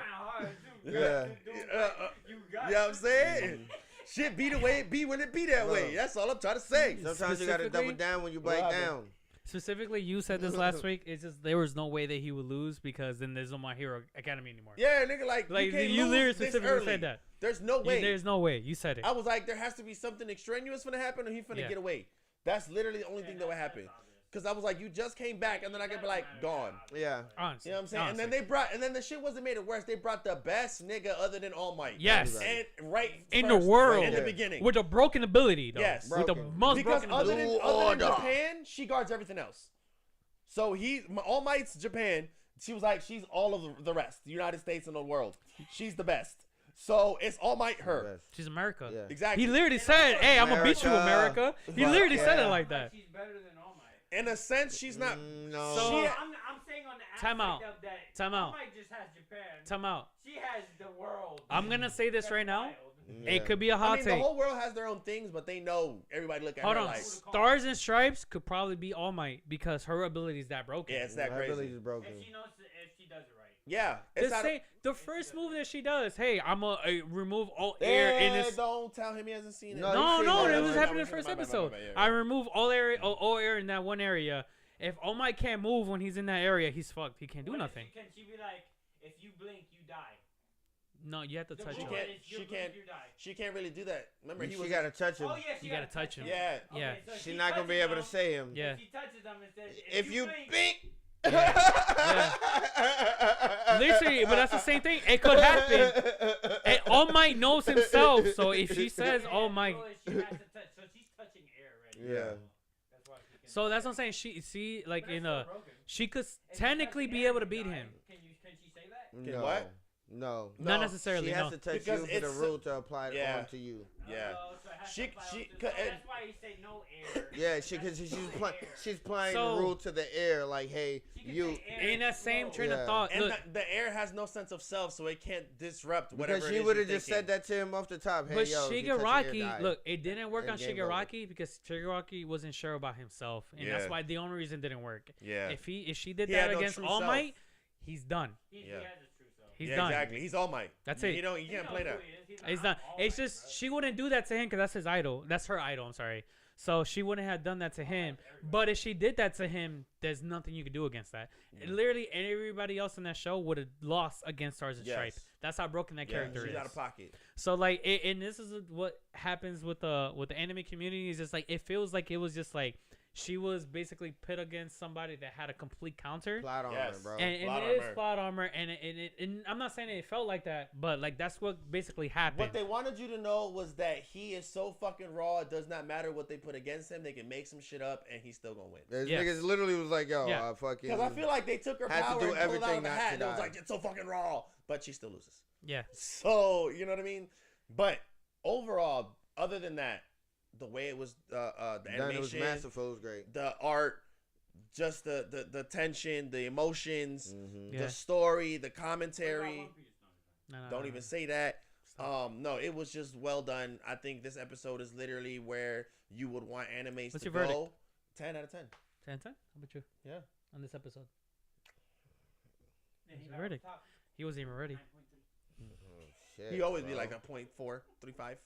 Yeah. You know what I'm saying? Shit be the way it be when it be that way. That's all I'm trying to say. Sometimes you gotta double down when you break down. Specifically, you said this last week. It's just there was no way that he would lose because then there's no My Hero Academy anymore. Yeah, nigga, like you can't you lose literally this specifically early. said that. There's no way. There's no way. You said it. I was like, there has to be something extraneous finna happen, or he finna get away. That's literally the only thing that would happen. Because I was like, you just came back, and then I could be like, gone. Yeah. Honestly, You know what I'm saying? honestly. And then the shit wasn't made it worse. They brought the best nigga other than All Might. Yes. And right in first, the world, in the beginning. with a broken ability, though. Yes. With the Broken. most Because broken other ability. than Japan, she guards everything else. So All Might's Japan. She was like, she's all of the rest, the United States and the world. She's the best. So it's All Might her. She's America. Yeah. Exactly. He literally said, "Hey, I'm gonna beat you, America." He literally said it like that. She's better than All Might. In a sense, she's not. No. So- She- I'm saying on the aspect Time out. of that. Time All out. Might just has Japan. Time out. She has the world. I'm gonna say this right now. Wild. It could be a I hot mean, the take. whole world has their own things, but they know everybody look at Hold her on. like, Stars and Stripes could probably be All Might because her ability is that broken. yeah, it's that My crazy. ability is broken. If she knows, if she does it right. Yeah, The, it's not. the first move that she does, hey, I'm gonna remove all air in this. Don't tell him he hasn't seen it. No, No, you no, seen it that. was No, happening in the My first bad, my episode. bad, yeah, I yeah. remove all air in that one area. If All Might can't move when he's in that area, he's fucked. He can't do nothing. Can she be like, if you blink, you die? No, you have to touch She him. can't. If you She blink, can't. you die. She can't really do that. Remember, he She was. gotta touch him. Oh yeah, she You gotta touch him. Yeah. Yeah. so She's not gonna be able to say him. Yeah. If she touches them and says, If you blink, blink. Literally, but that's the same thing. It could happen. And All Might knows himself, so if she says All Might, she has to touch. So she's touching air already. Yeah. That's why she can. so that's what I'm saying. She like But in that's a, still broken. she could If technically you touch be air, able to you beat die. him. Can she say that? No. what? No. Not necessarily. She No. has to touch Because you for the it's- rule to apply it yeah. onto you. Yeah. Oh, so it has She- to apply she- onto- cause- so that's why you say no air. Yeah, because she's playing So- the rule to the air. Like, hey, She can you. say air In that is same slow. train Yeah. of thought, And look, the air has no sense of self, so it can't disrupt whatever. Because it she is would you're have just thinking. said that to him off the top. Hey, but yo, if you touch the air, die. Shigaraki, look, it didn't work And on game over. Shigaraki because Shigaraki wasn't sure about himself, and that's Yeah. why the only reason it didn't work. Yeah. If she did He that had no against true All self. Might, he's done. He Yeah. has his true self. He's yeah, done. Exactly. He's All Might. That's You it. don't. You He can't knows play who that. he is. He's It's not not. All It's Might, just bro. she wouldn't do that to him because that's his idol. That's her idol. I'm sorry. So she wouldn't have done that to him. But if she did that to him, there's nothing you could do against that. Literally, everybody else in that show would have lost against Stars and Yes. Stripes. That's how broken that character she's is. out of pocket. So like, and this is what happens with the anime community is just like it feels like it was just like she was basically pit against somebody that had a complete counter. Plot armor, Yes. bro. And Plot it is armor. plot armor, and I'm not saying it felt like that, but like that's what basically happened. What they wanted you to know was that he is so fucking raw. It does not matter what they put against him. They can make some shit up, and he's still gonna win. This Yes. niggas literally was like, yo, Yeah. fucking. Because I feel like they took her Had to power do and pulled it out everything of the not hat, to and it was die. like it's so fucking raw, but she still loses. Yeah. So you know what I mean. But overall, other than that, the way it was, the Done, it was animation, masterful. It was great. the art, just the tension, the emotions, Mm-hmm. Yeah. the story, the commentary. No, Don't even say that. No, it was just well done. I think this episode is literally where you would want animes What's to your verdict? go. 10 out of 10. 10 10? How about you? Yeah. On this episode, Yeah, What's he your got verdict? top he wasn't even ready. 9.3. Shit, He always be bro. like a 0.4, 3.5.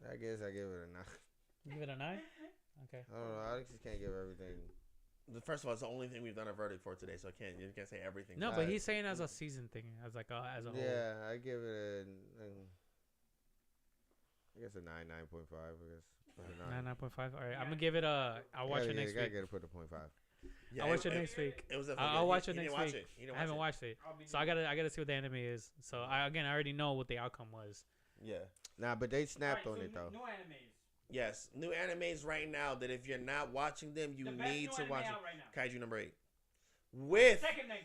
I guess I give it a 9. You give it a 9? Okay. I don't know. I just can't give everything. First of all, it's the only thing we've done a verdict for today, so you can't say everything. No, but he's saying as a season thing, as like as a whole. Yeah, I give it I guess a 9, 9.5. I guess 9.5. All right, I'm gonna give it a. I'll watch it next week. I gotta put a 0.5. Yeah, I'll watch it next week. It was I'll watch it next week. I haven't watched it, so I gotta see what the anime is. So I already know what the outcome was. Yeah. Nah, but they snapped on it though. New animes. Yes, new animes right now that if you're not watching them, you need to watch it. Right Kaiju number 8 with second name.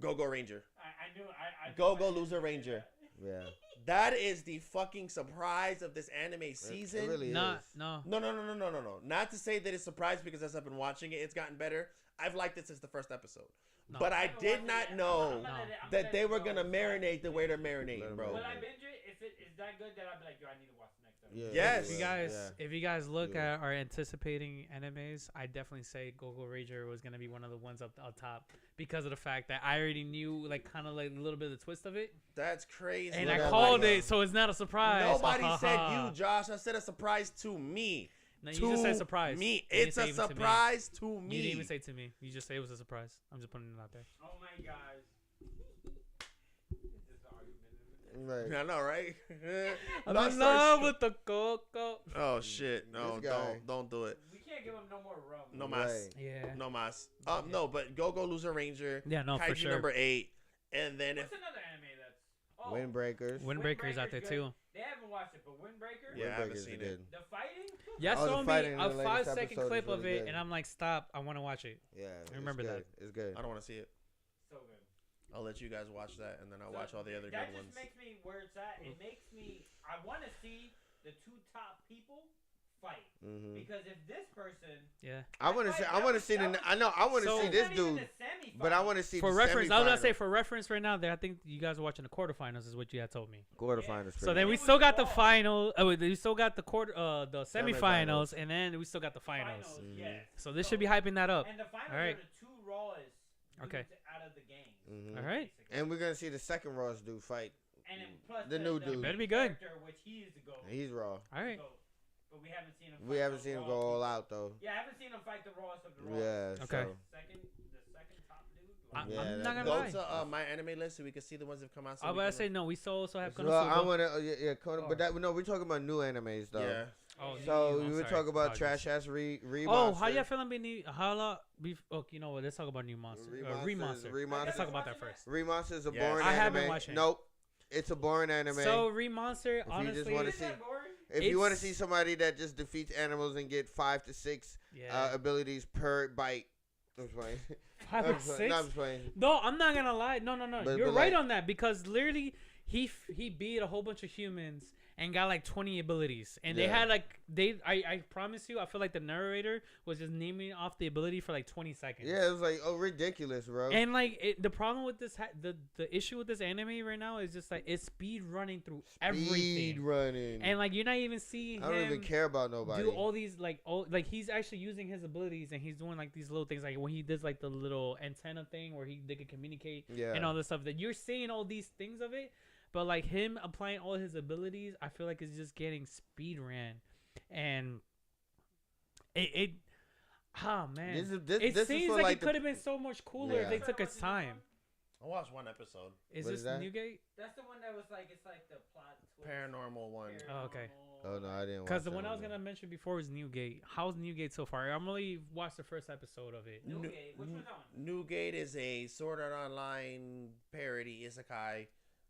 Go Ranger. I knew. Go Loser Ranger. Yeah. That is the fucking surprise of this anime season. It really is. No. No. Not to say that it's surprised because as I've been watching it, it's gotten better. I've liked it since the first episode. No. But I did not know that they were gonna marinate the way they're marinating, bro. Will I binge it? If it is that good, then I'll be like, yo, I need to watch the next episode. Yes. If you guys look at our anticipating animes, I definitely say Go Ranger was gonna be one of the ones up top because of the fact that I already knew like kind of like a little bit of the twist of it. That's crazy. And I called it, so it's not a surprise. Nobody said you, Josh. I said a surprise to me. No, you just said surprise. Me. It's a surprise to me. You didn't even say to me. You just say it was a surprise. I'm just putting it out there. Oh my gosh. Right. I know, right? I'm in love with the coco. Oh shit! No, don't do it. We can't give him no more rum. No mas. Right. Yeah. No mas. No, but Go Loser Ranger. Yeah, no, Kaiju for sure. number 8, and then What's another anime that's? Oh, Windbreakers. Windbreaker's out there good. too. They haven't watched it, but Windbreaker. Yeah, I haven't Windbreakers seen are it. good. The fighting. Yeah, Oh, the showed me fighting in a the latest 5-second episode clip is of really it, good. and I'm like, stop! I want to watch it. Yeah. Remember it's that. good. It's good. I don't want to see it. So good. I'll let you guys watch that, and then I'll watch all the other that good ones. just makes me where it's at. It makes me. I want to see the two top people fight because if this person. Yeah. I want to see. I want to see the. I know. I want to see this dude. But I want to see for the reference. I was gonna semifinal. say for reference right now. That I think you guys are watching the quarterfinals is what you had told me. Quarterfinals. So then we still got the final. We still got the the semifinals, and then we still got the finals. Yeah. So this should be hyping that up. And the finals All right. are the two rawest dudes out of the game. All right. And we're gonna see the second Raw's dude fight. And then plus The new dude. Better be good. Which he is the GOAT. He's Raw. All right. But we haven't seen him. We haven't seen him go all out though. Yeah, I haven't seen him fight the rawest of the rawest. Yeah. Okay. So. The second top dude. I'm Yeah, not gonna Go lie. to my anime list so we can see the ones that come out. So I was we about can to say no. We still also have Well, I Konosuba. want to. Conan, but that no, we're talking about new animes though. Yeah. Oh, So I'm we were sorry. talking about Apologies. trash ass re. Oh, how y'all feeling being oh, you know what? Let's talk about new monster. Remonster. Remonster. Let's talk about that first. Remonster is a Yes. boring I anime. haven't watched it. Nope. It's a boring anime. So Remonster, you honestly, just wanna Is see- that boring? if you want to it's- see somebody that just defeats animals and get 5 to 6 yeah, abilities per bite, I'm just playing. 5 I'm or just playing. 6. No, I'm just playing. No, I'm not gonna lie. No. But You're right like- on that because literally he beat a whole bunch of humans and got like 20 abilities, and they Yeah. had like I promise you, I feel like the narrator was just naming off the ability for like 20 seconds. Yeah, it was like ridiculous, bro. And like the problem with this, the issue with this anime right now is just like it's speed running through everything, Speed running. and like you're not even seeing I don't him even care about nobody. do all these like he's actually using his abilities and he's doing like these little things like when he does like the little antenna thing where they can communicate Yeah. and all this stuff that you're seeing all these things of it, but like him applying all his abilities, I feel like it's just getting speed ran, and it man, This is seems for, like like, it could have been so much cooler if they took its time. I watched one episode. Is What this is that? Newgate? That's the one that was like it's like the plot twist. Paranormal one. Oh, okay. Oh no, I didn't. Because the watch one that I was gonna mention before was Newgate. How's Newgate so far? I'm only watched the first episode of it. Newgate. Which one's that one? Newgate is a Sword Art Online parody isekai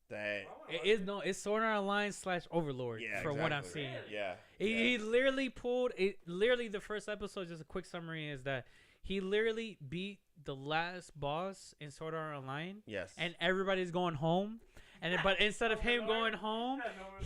that. It's Sword Art Online / Overlord Yeah, from what I'm exactly. seeing. Yeah. He literally pulled it. Literally, the first episode, just a quick summary, is that he literally beat the last boss in Sword Art Online, Yes. and everybody's going home. And then, but instead of him going home,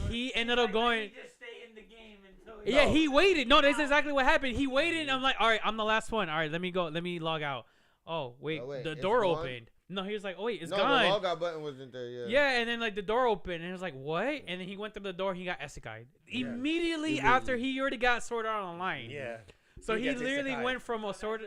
he He's ended up like, going. "Let me just stay in the game until Yeah, he waited. No, that's exactly what happened. He waited. And I'm like, all right, I'm the last one. All right, let me go. Let me log out. Oh wait, Oh, wait, the it's door gone? opened. No, he was like, oh wait, it's No, gone. the log out button wasn't there. Yeah. Yeah, and then like the door opened, and it was like, what? And then he went through the door. He got isekai'd immediately after he already got Sword Art Online. Yeah. So he gets literally isekai'd. went from a sword.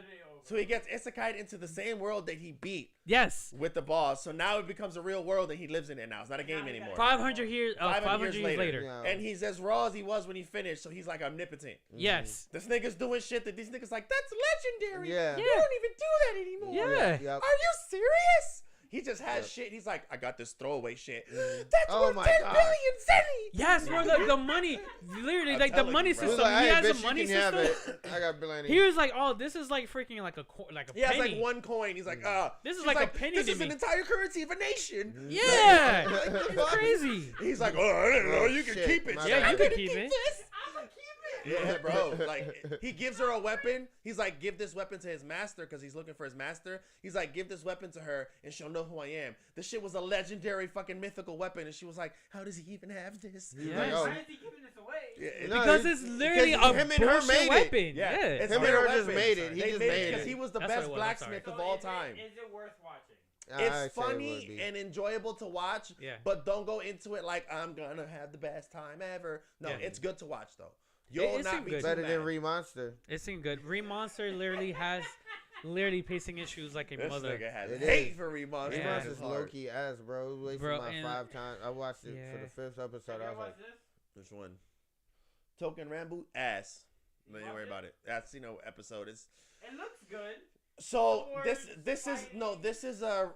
So he gets isekai'd into the same world that he beat Yes. with the boss. So now it becomes a real world and he lives in it now. It's not a game anymore. 500 years. 500 years later. Yeah. And he's as raw as he was when he finished. So he's like omnipotent. Yes. This nigga's doing shit that these niggas like, that's legendary. Yeah. You don't even do that anymore. Yeah. Yep. Are you serious? He just has shit. He's like, I got this throwaway shit. That's Oh worth my 10 God. billion zenny. Yes, bro. The money, literally, I'm like the telling money you, bro. system. He was like, He "Hey, has a bitch, money you can have system. it. I got plenty. He was like, "Oh, this is like freaking like a He has penny." like one coin. He's like, This is he's like a penny This to is me." an entire currency of a nation. Yeah, it's crazy. He's like, oh, I didn't know. You can shit, keep it. my Yeah, bad. you can keep it. Yeah, bro. Like, he gives her a weapon. He's like, give this weapon to his master because he's looking for his master. He's like, give this weapon to her and she'll know who I am. This shit was a legendary fucking mythical weapon. And she was like, how does he even have this? Yeah. Like, Oh. Why is he giving this away? yeah, No, Because he- it's literally because a him and her bullshit made it. weapon. yeah. Yeah. It's Him and their her just weapon. made it. He They just made made it because it. he was the That's what best it was, I'm blacksmith sorry. of all time. Is it worth watching? I'd It's say it would funny be. and enjoyable to watch, Yeah. but don't go into it like I'm gonna have the best time ever. No, Yeah. it's good to watch though. You'll it not seemed be good. too Better mad. than Remonster. It seemed good. Remonster literally has pacing issues like a This mother. nigga has It hate is. for Remonster. Yeah. That's Remonster's hard. low key ass, bro. It was wasting Bro, my and- 5 times. I watched it for Yeah. the 5th episode. I was like, Which one? Token Rambo ass. Don't you worry about it. That's episode. It's It looks good. so Or this is fighting. no this is a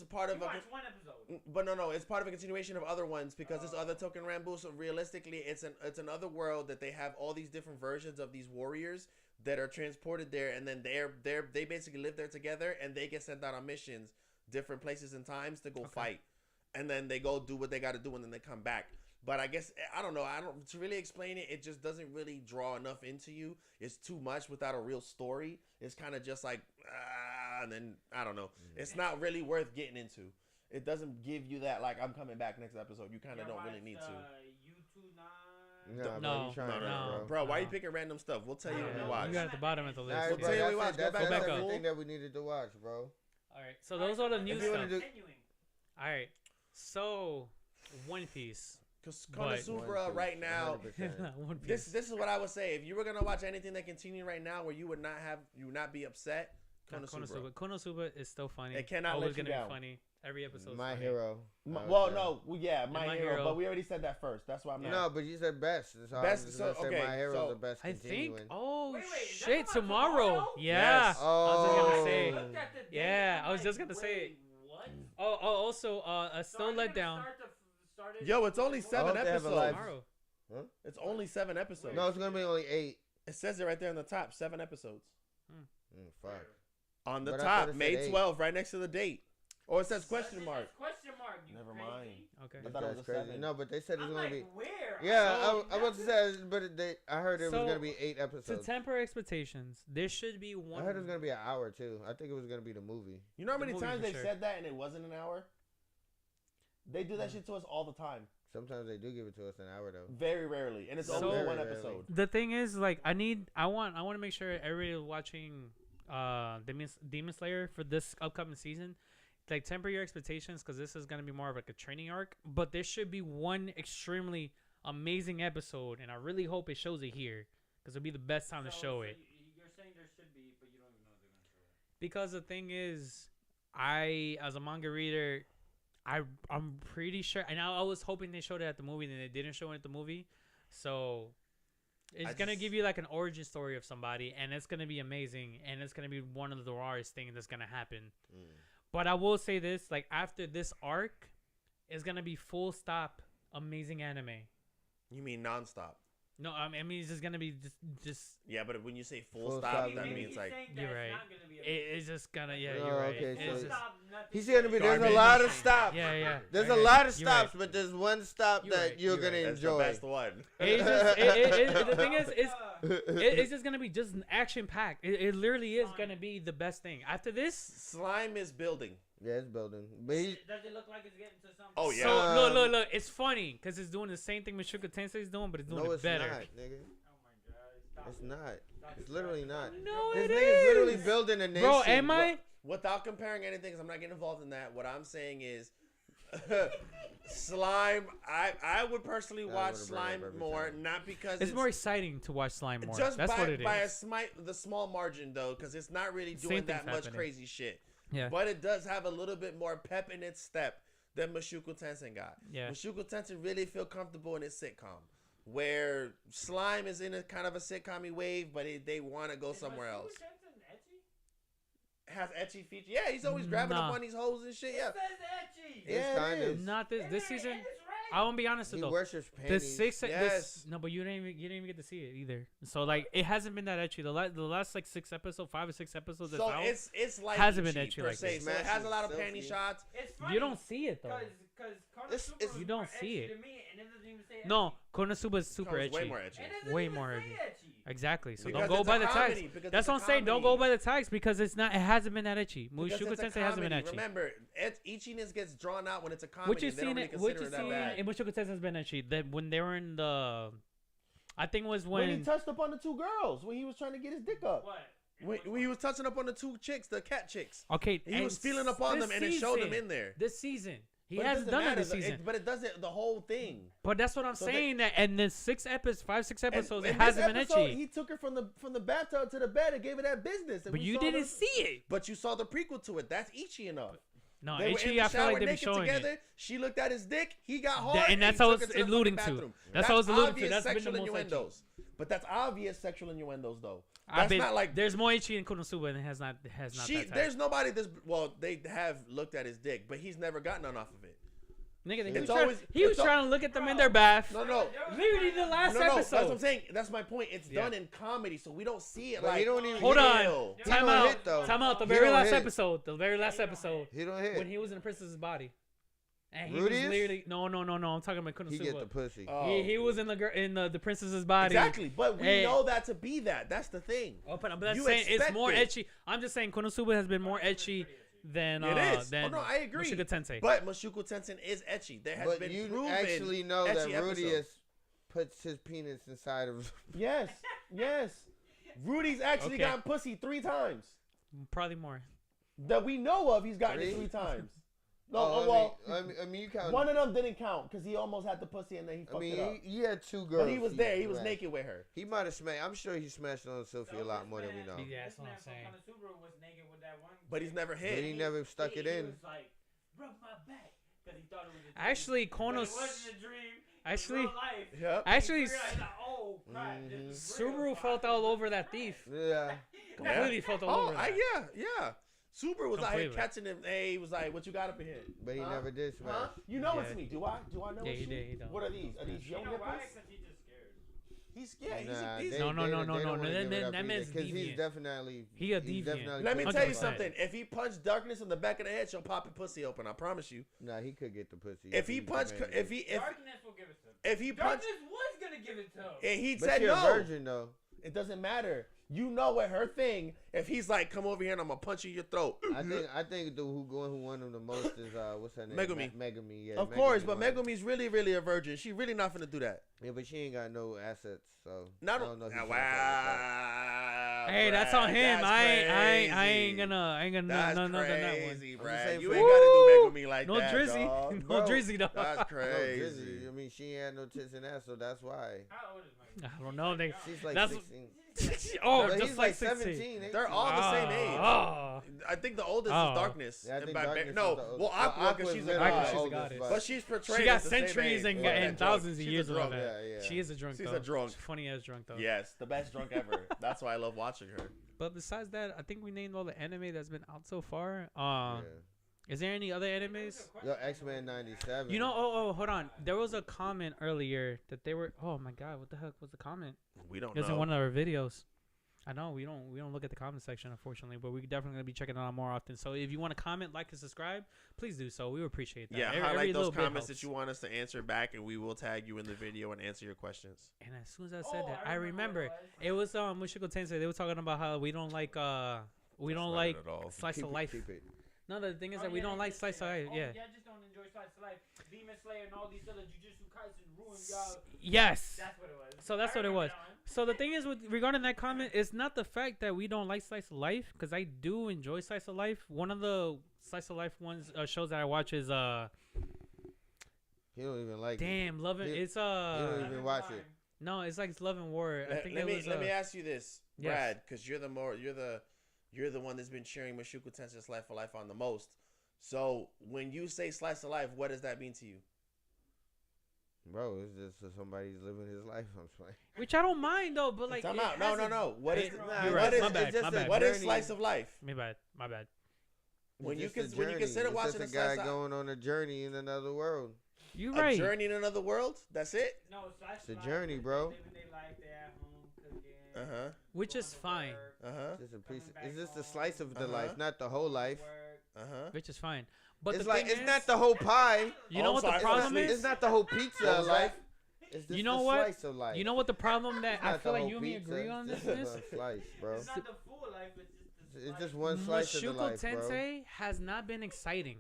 part You of a. watched one episode. But no, it's part of a continuation of other ones because this other Token Rambo. So realistically, it's another world that they have all these different versions of these warriors that are transported there, and then they basically live there together, and they get sent out on missions, different places and times to go fight, and then they go do what they got to do, and then they come back. But I guess I don't know. To really explain it. It just doesn't really draw enough into you. It's too much without a real story. It's kind of just like and then I don't know. It's not really worth getting into. It doesn't give you that like I'm coming back next episode. You kind of don't really need to. nah, No, bro, you trying no. to, Bro, why you No. picking random stuff? We'll tell you when we You watch. got at the bottom of the list. Nah, We'll bro, tell you that's we watch. it. Go That's back up. everything that we needed to watch, bro. All right. So those are the new If you wanna stuff. do- All right. So One Piece. Because But- Konosuba right now. 100%. One Piece. This is what I would say. If you were gonna watch anything that continued right now, where you would not be upset, Konosuba. Konosuba is still funny. It cannot Always let you gonna down. be funny. Every episode. My Hero. I would Well, say. no, My My Hero, Hero. but we already said that first. That's why I'm not. No, but you said best. So Best, I'm just so, gonna say okay, My Hero's so the best I think. continuing. Oh Wait, is that shit! about Tomorrow. tomorrow? Yeah. Yes. I was just gonna Oh. say. Looked at the date, Yeah, I'm I was like, just gonna say wait, it. What? Oh, also, still let down. Yo, it's only 7 I hope they have a live- episodes. Tomorrow. It's only 7 episodes. No, it's gonna be only 8. It says it right there on the top. 7 episodes. Fuck. On the But I thought top, it said May 8. 12th, right next to the date. Or it says question mark. Question mark. You Never crazy. mind. Okay. I thought it was That's a crazy. 7. No, but they said it's I'm gonna like, be. where? Yeah, So- I was to say, but I heard it was So, gonna be 8 To episodes. temper expectations, there should be I one. heard it was gonna be an hour too. I think it was gonna be the movie. You know how The many movie times for they sure. said that and it wasn't an hour? They do that shit to us all the time. Sometimes they do give it to us an hour though. Very rarely. And it's So- only Very one rarely. episode. The thing is, like, I want to make sure everybody is watching Demon Slayer for this upcoming season. Like, temper your expectations because this is gonna be more of like a training arc. But there should be one extremely amazing episode, and I really hope it shows it here because it'll be the best time to show it. You're saying there should be, but you don't even know if they're gonna show it. Because the thing is, I as a manga reader, I'm pretty sure, and I was hoping they showed it at the movie, and they didn't show it at the movie, so it's gonna give you like an origin story of somebody, and it's gonna be amazing, and it's gonna be one of the rawest things that's gonna happen. But I will say this: like after this arc, it's gonna be full stop amazing anime. You mean nonstop? No, I mean it's just gonna be just. Yeah, but when you say full Full stop, stop, that maybe means like You're right. It's just gonna You're Oh, right. okay, It's so just- He's gonna be. There's a Garbage. lot of stops. yeah. There's a Okay, lot of you're right. stops, but there's one stop You're that right, you're you're gonna right. that's the enjoy. best one. It's just, the thing is, it's just gonna be just action packed. It literally is gonna be the best thing. After this, Slime is building. Yeah, it's building. But he, Does it look like it's getting to something? Oh, yeah. so look, it's funny because it's doing the same thing Mushoku Tensei is doing, but it's doing no, it it's better. not, nigga. Oh my god. Stop It's it. not. Stop It's it. literally not. No, This it nigga's literally is. building a nation. Bro, am I? Without comparing anything, because I'm not getting involved in that, what I'm saying is Slime. I would personally watch Slime more, not because it's more exciting to watch Slime more. Just That's what it is. By the small margin though, because it's not really doing that much crazy shit. Yeah. But it does have a little bit more pep in its step than Mushoku Tensei got. Yeah. Mushoku Tensei really feel comfortable in its sitcom, where Slime is in a kind of a sitcom-y wave, but they want to go somewhere else. Has ecchi feature? Yeah, he's always grabbing up on these hoes and shit. Yeah. It says ecchi. It's kind of. Not this season. I won't be honest He though. worships The panties. six, Yes. no, but you didn't even get to see it either. So like, it hasn't been that ecchi. The last like 6 episodes, 5 or 6 episodes. So that's it's like hasn't been Ichi ecchi per like se. this. So it has a lot of Smashes panty selfie. shots. It's funny. You don't see it though. Because It's- you don't see it. To me, and it doesn't even say No, Konosuba is super Becomes ecchi. way more ecchi. It doesn't Way even more say ecchi. ecchi. Exactly. So Because don't go it's by a the comedy, tags. because That's it's what a I'm saying. Don't go comedy. by the tags because it hasn't been that ecchi. Because Mushoku it's a Tensei hasn't been comedy. ecchi. Remember, ichiness gets drawn out when it's a comedy. What you and they don't seen really it? What consider you it that seen bad. in Mushoku Tensei has been ecchi. That when they were in the, I think it was When he when. touched up on the 2 girls, when he was trying to get his dick up. What? When he was touching up on the 2 chicks, the cat chicks. Okay, He was feeling up on this them and it showed them season- in there. This season, he But it hasn't doesn't done it matter, this season. but it does it the whole thing. But that's what I'm So saying. That and then 6 episodes, 5, 6 episodes, And it hasn't this been episode, ecchi. He took her from the bathtub to the bed and gave her that business. And But we you saw didn't the- see it. But you saw the prequel to it. That's Ichi enough. No, They were in ecchi. the I feel shower like they be naked showing together. it. She looked at his dick. He got hard. And that's he how took it's her to the alluding fucking to. bathroom. That's how it's alluding to. obvious That's been the sexual most innuendos. But that's obvious sexual innuendos, though. I That's bet not like there's more ecchi in Konosuba and it has not. That there's nobody that's they have looked at his dick, but he's never gotten none off of it. Nigga, It's always- he was it's trying to look at them in their bath. No, no. Literally the last No, that's what I'm episode. saying. That's my point. It's Yeah. done in comedy, so we don't see it But like. he don't even Hold hit. on. Ew. He Time don't out. hit, though. Time out. The He very don't last hit. episode. The very last episode. He don't hit. When he was in the princess's body. And he Rudy was is? literally no. I'm talking about Konosuba. He get the pussy. He was in the princess's body. Exactly, but we Hey. know that to be that. That's the thing. Oh, but that's You saying it's more expect it. ecchi. I'm just saying Konosuba has been more ecchi than It is. than Oh, no, I agree. Mushoku Tensei. But Mushoku Tensei is ecchi. There has But been you proven actually know that ecchi Rudy episodes. puts his penis inside of. Yes, yes. Rudy's actually Okay. gotten pussy 3 times Probably more. that we know of. He's gotten it 3 Really? times. No, Oh, well, I mean, you count. one of them didn't count because he almost had the pussy and then he fucked it up. he had 2 girls. But he was there. He was smashed. naked with her. He might have smashed. I'm sure he smashed on Sophie a lot more than we know. Yeah, that's what I'm saying. Konosuba was naked with that one. But he's never But hit. he never stuck it He in. was like, rub my back. Because he thought it was a dream. Actually, But Konos. it wasn't a dream. It was Actually- real life. Yep. Actually, He figured out, he's like, oh, crap, this is real, Subaru so I felt gotta all do over this that right. thief. Yeah. Completely felt all Oh, over that. yeah. Subaru was out here Completely. catching him. Hey, he was like, "What you got up in here?" But he Huh? never did smash. Huh? You know it's Yeah. me. Do I know Yeah, it's he you? did, he don't. What are these? Are these You young know why? nipples? Because he's just scared. He's yeah. Nah, He's they- No, they don't wanna that give it up either, man's 'cause he's deviant. definitely. He a he's deviant. definitely Let me put tell you the- 100%. something. If he punched darkness in the back of the head, she'll pop your pussy open. I promise you. Nah, he could get the pussy. If he punched, demanded it. Darkness will give it to him. if he punched, Darkness was going to give it to him. and he But said she no, a virgin though. it doesn't matter. You know what her thing. If he's like, "Come over here and I'm gonna punch you in your throat." I think who won him the most is what's her name? Megumi. Megumi. Yeah. Of course, Megumi but won. Megumi's really a virgin. She really not finna do that. Yeah, but she ain't got no assets, so. Not I don't know. If he's wow. gonna fuck with Hey, that's on him. That's I ain't crazy. gonna That's no that one. crazy, I'm just Brad. saying You for- ain't gotta do Megumi like No that, drizzy. dog. No Bro, drizzy, dog. That's that. No, crazy. Drizzy. I mean, she ain't had no tits and ass, so that's why. How old is my I don't know. They, She's like That's- 16. oh, But just he's like 17. 16. They're all the same age. Oh. I think the oldest Oh. is Darkness. Yeah, I And think by Darkness is no, the oldest. well, Aqua, because Aqua's she's a literally Aqua, god. she's a oldest, goddess. But she's portrayed She got as the same centuries age. and, Yeah, and drunk. thousands of She's years a of drunk. that. Yeah, yeah. She is a drunk She's though. a drunk. Funny ass drunk though. Yes, the best drunk ever. That's why I love watching her. But besides that, I think we named all the anime that's been out so far. Yeah. Is there any other animes? Yo, X-Men 97. You know, hold on. There was a comment earlier that they were. Oh my god, what the heck was the comment? We don't It was in know. one of our videos. I know we don't look at the comment section unfortunately, but we're definitely gonna be checking it out more often. So if you want to comment, like, and subscribe, please do so. We would appreciate that. Yeah, Every highlight little those bit comments helps. that you want us to answer back, and we will tag you in the video and answer your questions. And as soon as I said Oh, that, I I remember remember what it was Mushoku Tensei. They were talking about how we don't like we don't not like it at all. slice Keep of it- life. keep it. No, the thing is Oh, that we yeah, don't they like just slice say of that. life. Yeah. Y'all just don't enjoy slice of life. Demon Slayer and all these other Jujutsu Kaisen ruined y'all. Yes. That's what it was. So that's I what it remember was. that one. So the thing is, with regarding that comment, it's not the fact that we don't like slice of life, because I do enjoy slice of life. One of the slice of life ones shows that I watch is He don't even like it. Damn, Love and it's He don't even watch it. No, it's like Love and War. I think let me was. ask you this, Yes. Brad, because you're the one that's been cheering Mushoku Tensei Slice for Life on the most. So when you say slice of life, what does that mean to you? Bro, it's just that somebody's living his life. I'm saying. Which I don't mind though, but like. Time out. No. What is You're right. My bad. It's just My a bad. what is journey. slice of life? My bad. When you It's just a when you consider journey. watching it's a just a slice guy of going on a journey in another world. You a right. journey in another world. That's it. No, It's a journey, bro. Living their life, they're at home cooking. Uh huh. Which is fine. Uh huh. Just a piece. Coming back It's just a home. slice of the Uh-huh. life, not the whole life. Work. Uh huh. Which is fine. But It's the like thing it's is, not the whole pie. You know Oh, what sorry. the problem It's is? not the whole pizza of life. It's just You know the what? slice of life. You know what the problem that It's I not feel the like whole you and me pizza, agree on it's this just is. a slice, bro. It's not the full life, it's just the It's slice. just one slice of the Mushoku life, bro. Tensei has not been exciting.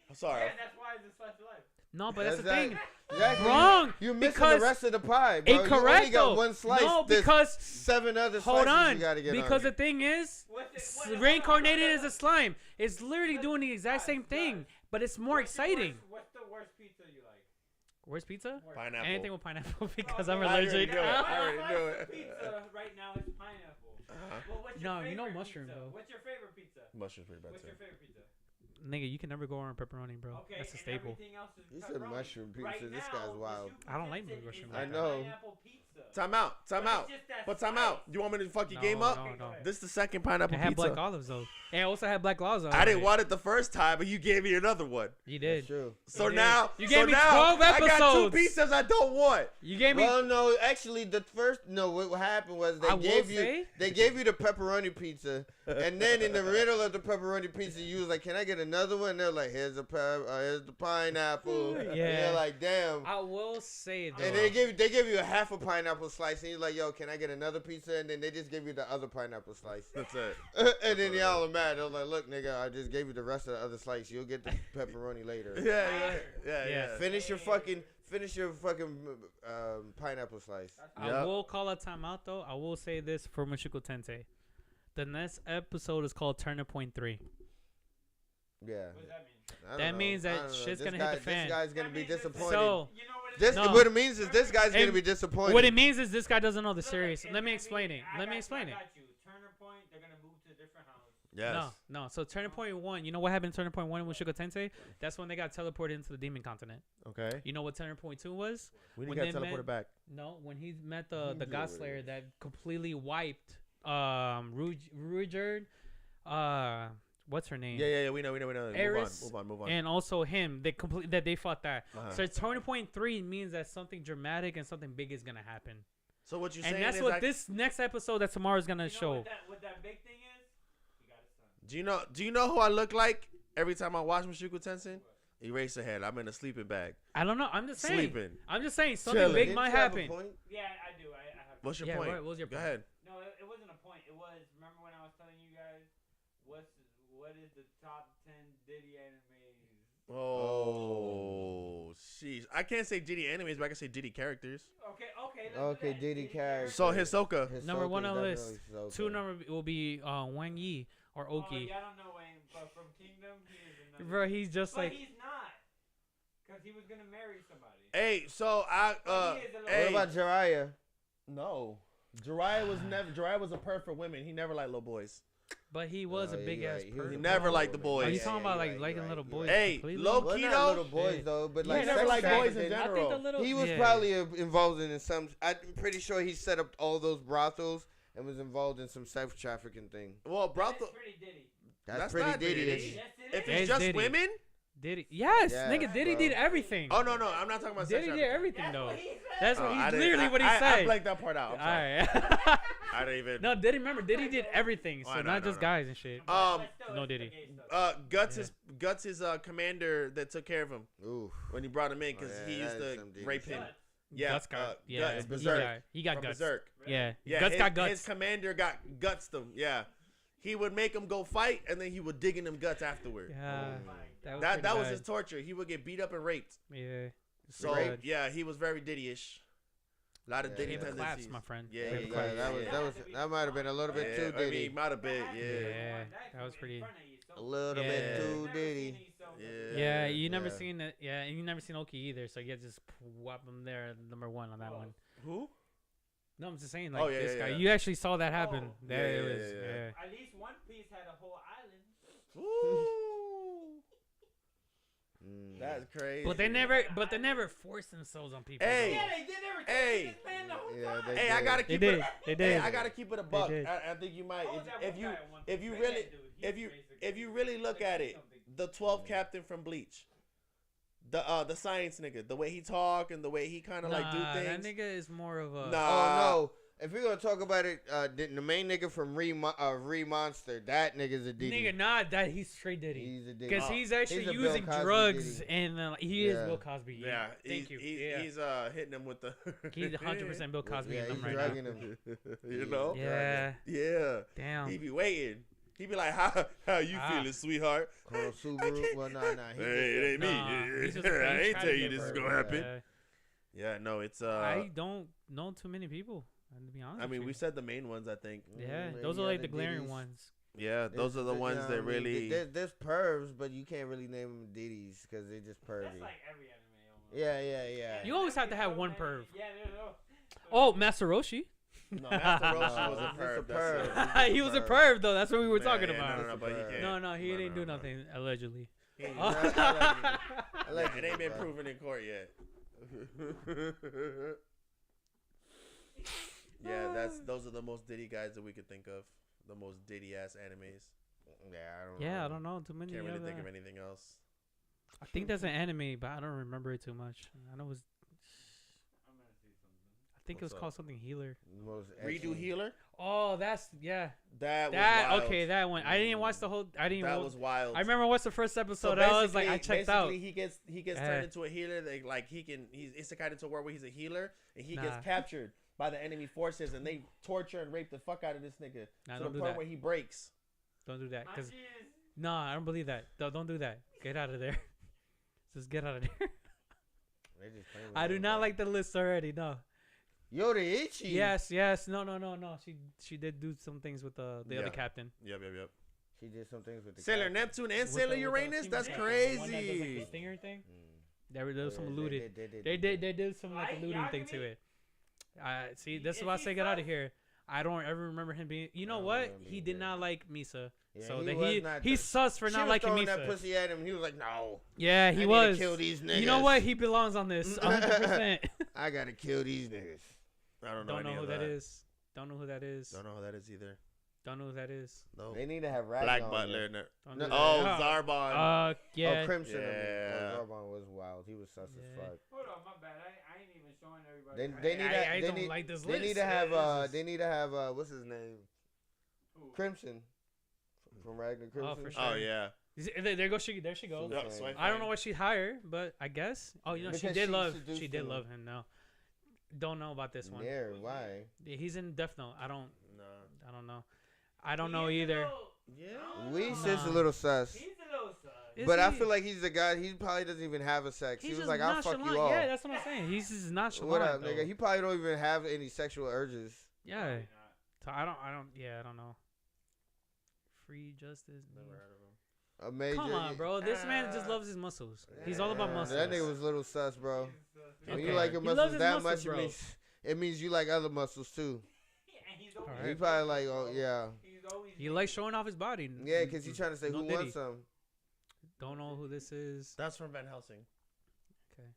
I'm sorry. Yeah, that's why it's a slice of life. No, but that's the Exactly. thing. Exactly. Wrong. You're missing because the rest of the pie, bro. incorrect, You only got though. one slice. No, There's because 7 other hold slices on. you gotta get Because on. the thing is, Hold on, reincarnated hold as on. a slime. It's literally doing the exact same thing, but it's more exciting. What's the worst pizza you like? Where's pizza? Pineapple. Anything with pineapple because I'm Okay. I already allergic. knew it. I already knew it. Pizza right now is pineapple. Well, what's your No, you know favorite mushroom, pizza? though. What's your favorite pizza? Mushrooms pretty bad What's too. your favorite pizza? Nigga, you can never go wrong with pepperoni, bro. Okay, That's a and staple. everything else is You said pepperoni. mushroom pizza. Right This now, guy's wild. Mushoku I don't like Tensei mushroom is I a know. pineapple pizza. Time out. Time But out. it's just that But time slice. out. You want me to fuck your No, game up? no. This is the second pineapple It had pizza. black olives though. And it also had black olives on I didn't it. want it the first time, but you gave me another one. You That's did. true. So did. now, You so gave me now 12 I got episodes. 2 pizzas I don't want. You gave me. Well, no, actually, what happened was I will say- they gave you the pepperoni pizza, and then in the middle of the pepperoni pizza, you was like, "Can I get another one?" They're like, "Here's the pineapple." Yeah. And you're like, "Damn." I will say though. And they gave you a half a pineapple slice, and you're like, "Yo, can I get another pizza?" And then they just give you the other pineapple slice. That's it. And then y'all are mad. They're like, "Look, nigga, I just gave you the rest of the other slice. You'll get the pepperoni later. Yeah. Finish your fucking pineapple slice." I Yep. will call a timeout though. I will say this for Mushoku Tensei. The next episode is called Turning Point 3. Yeah. What does that mean? I don't That know. means that I don't know. shit's This gonna hit the fan. This guy's gonna That be means it's- disappointed. So You know what it This is? No. what it means is this guy's gonna And be disappointed. what it means is this guy doesn't know the Look, series. it's Let me gonna explain be- it. I Let got me you, explain I it. got you. Turner Point, they're gonna move to a different house. Yes. No. So Turning Point 1, you know what happened in Turning Point 1 in Mushoku Tensei? That's when they got teleported into the demon continent. Okay. You know what Turning Point 2 was? We When didn't get they teleported back. No, when he met the do God it. Slayer that completely wiped Ruijerd, what's her name? Yeah. We know. Eris Move on. And also him, they fought that. Uh-huh. So Turning Point 3 means that something dramatic and something big is gonna happen. So what you And saying that's is what like, this next episode that tomorrow is gonna You know show. what that big thing is? You got his son. Do you know who I look like every time I watch Mushoku Tensei? Eraserhead. I'm in a sleeping bag. I don't know. I'm just saying. Sleeping. I'm just saying something Chilling. big Didn't might you have a happen. point? Yeah, I do. I have. What's your Yeah, point? what was your Go point? ahead. No, it wasn't a point. It was. Remember when I was telling you guys what is the top 10 Diddy animes? Oh, jeez. I can't say Diddy animes, but I can say Diddy characters. Okay. Let's Okay, do that. Diddy character. So Hisoka. Number one on the list. Hisoka. 2 number will be Wang Yi or Oh, Oki. yeah, I don't know Wayne, but from Kingdom, he is another. Bro, he's just But like he's not, because he was gonna marry somebody. Hey, so I But he is a little- hey. What about Jiraiya? No. Jiraiya was a perf for women. He never liked little boys. but he was a Oh, big you're ass right. person. He never liked the boys. Are you Yeah, talking about like you're liking right, little you're boys? right. Hey, completely? low Well, key not though. little boys Yeah. though, but Yeah, like he never sex liked boys in trafficking. general. I think the little He was yeah. probably involved in some. I'm pretty sure he set up all those brothels and was involved in some sex trafficking thing. Well, That's brothel. pretty Diddy. That's not pretty Diddy. Diddy. Yes, it If is. it's It's just Diddy. women. Diddy, yes, Yeah, nigga, Diddy bro. did everything. Oh no, I'm not talking about sex Diddy did trafficking. everything That's though. what he said. That's Oh, what I he's didn't- literally what he I said. blanked that part out. I'm All sorry. right. I didn't even. No, Diddy. Remember, Diddy did everything. So Oh, I know, not I know, just I know. guys and shit. But still, no it's the Diddy. gay stuff. Guts is commander that took care of him Ooh. when he brought him in because Oh, he yeah, used that is to some Diddy rape shit. him. Guts. Yeah, Guts got. Yeah, Guts, he Berserk. He got From guts. Berserk. Yeah, Yeah, Guts got guts. His commander got guts them. Yeah, he would make him go fight, and then he would dig in them guts afterward. Yeah, Oh my that was That pretty was bad. his torture. He would get beat up and raped. Yeah, So Right. yeah, he was very Diddy-ish. A lot of Yeah, Diddy paper tendencies. claps, my friend. Yeah, Paper Yeah, claps. that might have been a little bit too I mean, Diddy. might have been. Yeah. Yeah, that was pretty- A little Yeah. bit too Never Diddy. seen these so Yeah. good. Yeah, you never seen it. Yeah, and you never seen Oki either. So you just whop him there, number one on that one. Who? No, I'm just saying, like this guy. You actually saw that happen. There it was. Yeah. At least One Piece had a whole island. Ooh. That's crazy. But they never forced themselves on people. Hey, Yeah, they did. They were this man the whole time. Hey, I gotta keep They it. did. Hey, I gotta keep it a buck. did. I think you might. Oh, that If one you guy at One if Piece, you man, really that dude, if he's you basically- if you really look at it, the 12th captain from Bleach, the science nigga, the way he talk and the way he kind of like do things. That nigga is more of a. Oh no! If we're gonna talk about it, the main nigga from Re Monster, that nigga's a Diddy. Nigga, that he's straight Diddy. He's a Diddy. Because he's actually He's a Bill using Cosby drugs, Diddy. and he is Bill Cosby. Yeah, Thank you. He's hitting him with the. He's 100% Bill Cosby Yeah, in them he's right drugging now. him. You know? Yeah. Yeah. Damn. He be waiting. He be like, how you feeling, sweetheart? Call Subaru. Well, nah. Hey, it ain't me. He's just I ain't trying tell to you get this is her. gonna happen. Yeah. Yeah, no, it's I don't know too many people. To be honest. I mean, with we you. said the main ones, I think. Yeah, Maybe those are like the other glaring Diddies. ones. Yeah, those are the You ones know that what I mean? really. There's pervs, but you can't really name them Diddies because they're just pervy. That's like every anime almost. Yeah. You always have to have one perv. Yeah, no. Oh, Master Roshi. No, Master Roshi was a He's perv. a That's perv. it. He was a perv though. That's what we were Yeah, talking yeah, about. No, but he can't. No, he No, didn't do no. nothing allegedly. He ain't- Allegedly, It ain't been bro. proven in court yet. Yeah, those are the most Diddy guys that we could think of. The most Diddy ass animes. Yeah, I don't know too many. Can't really of think that. of anything else. I think that's an anime, but I don't remember it too much. I know it was. I'm gonna see something. I think it was What's called something Healer. Most Redo excellent. Healer. Oh, that's That was that wild. okay. That one. I didn't watch the whole. I didn't. That was wild. I remember what's the first So episode. I was like, I basically- checked out. basically, he gets turned into a healer. Like he's isekai into a world where he's a healer, and he Nah. gets captured by the enemy forces, and they torture and rape the fuck out of this nigga Nah, to don't the do point that. where he breaks. Don't do that, cause Hanji is- no, I don't believe that. Don't do that. Get out of there. Just get out of there. They just playing with I do them, not bro. like the list already. No. Yoruichi. Yes. No. She did do some things with the Yeah. other captain. Yep. She did some things with the Sailor cat. Neptune and With Sailor the Uranus. team That's captain, the one that does, like, the crazy. stinger thing. Mm. There was some Yeah, looted. They They did some like Right, looting thing to Yagami? it. See, Is this is why I he say get out of sus? here. I don't ever remember him being. You I know don't what? remember He him did being- not like Misa. Yeah, So he that was not he's the- sus for She not was liking throwing that Misa. pussy at him. He was like, "No, Yeah, he I was. need to kill these niggas. You know what? He belongs on this 100%. I gotta kill these niggas." I don't know. Don't know any who of that is. Don't know who that is. Don't know who that is either. Don't know who that is. No. They need to have Rag Black on Butler. there. Don't No, do that. Oh, Zarbon. Yeah. Oh, Crimson. Yeah. Oh, Zarbon was wild. He was sus Yeah. as fuck. Hold on, my bad. I ain't even showing everybody. They need I they don't need like this they list. need to have Yeah, this is- they need to have what's his name? Who? Crimson from Ragnar Crimson. Oh, for sure. Oh yeah. There goes she. There she goes. Yeah, Yep, so swipe I don't right. know what she's higher, but I guess. Oh, you know, she Because did she love. seduced She did him. love him. No, don't know about this one. Yeah, why? He's in Death Note. I don't No. know. I don't know either. Yeah. Weez Nah. is a little sus. He's a little sus. Is But I he? feel like he's the guy. He probably doesn't even have a sex. He's He was just like, "I'll fuck nonchalant. you off." Yeah, that's what I'm saying. He's just nonchalant. What up, though. nigga? He probably don't even have any sexual urges. Yeah. Probably not. So I don't. Yeah, I don't know. Free justice. Never heard of him. A major. Come on, bro. This man just loves his muscles. He's all about muscles. That nigga was a little sus, bro. When you Okay. like your He loves muscles his that muscles, much, bro. it means you like other muscles too. And he's always Alright. He probably like, oh yeah, He's always He likes showing off his body. yeah, because he trying to say No who Diddy. wants some. Don't know who this is. That's from Van Helsing. Okay.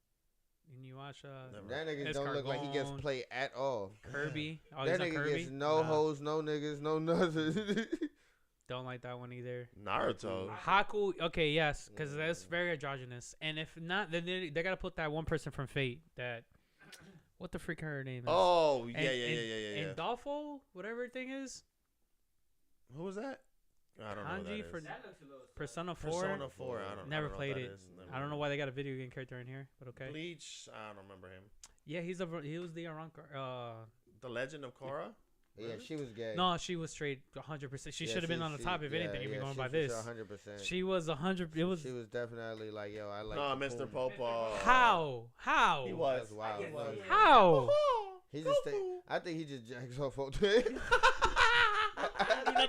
And you watch Never. That nigga don't look like he gets Escargot. play at all. Kirby. Oh, That he's on nigga Kirby. gets no Nah, hoes, no niggas, no nothing. Don't like that one either. Naruto. Haku. Okay, yes, because that's very androgynous. And if not, then they gotta put that one person from Fate. That what the freak her name is? Oh And- yeah. And Dolfo, whatever thing is. Who was that? I don't know who Hanji that is. for That looks a little sus. Persona 4. Persona 4. I don't. Never I don't played know what it. that is. Never I don't know mind. why they got a video game character in here, but okay. Bleach. I don't remember him. Yeah, he was the Aranka. The Legend of Korra. Yeah, she was gay. No, she was straight 100%. She Yeah, should have been on the top if anything. If you're going by this, 100%. she was 100. It was She was definitely like, yo, I like. No, the Mr. Puma. Popo. how He was. That's wild. I can see it. how. He just. I think he just jacks off all day. He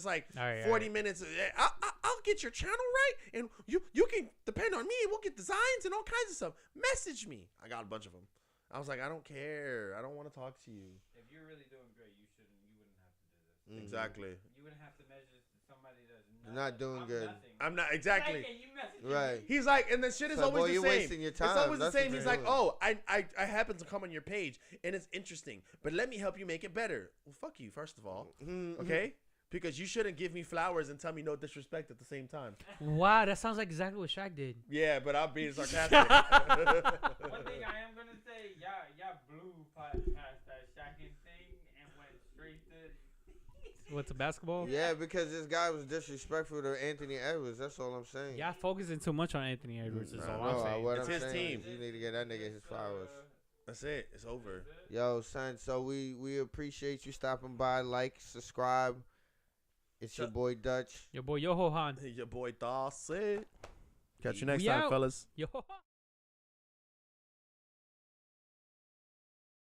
it's like All right, 40 minutes. I'll get your channel right, and you can depend on me. We'll get designs and all kinds of stuff. Message me. I got a bunch of them. I was like, I don't care. I don't want to talk to you. If you're really doing great, you wouldn't have to do this. Exactly. You wouldn't have to measure somebody that's not doing good. I'm not exactly. Right. He's like, and the shit is So, always boy, the you're same. wasting your time. It's always That's the same. what He's you're like, doing. oh, I happen to come on your page and it's interesting, but let me help you make it better. Well, fuck you, first of all. Okay? Because you shouldn't give me flowers and tell me no disrespect at the same time. Wow, that sounds like exactly what Shaq did. Yeah, but I'm being sarcastic. One thing I am gonna say, y'all blew past that Shaq thing and went straight to. What's a basketball? Yeah, because this guy was disrespectful to Anthony Edwards. That's all I'm saying. Yeah, focusing too much on Anthony Edwards is all No, I'm saying. what It's I'm his saying team. is you need to get that nigga his flowers. That's it. It's over. Yo, son, so we appreciate you stopping by. Like, subscribe. It's your boy Dutch. Your boy Yoho Han. Your boy Dawson. Catch you next We time, out. fellas. Yoho Han.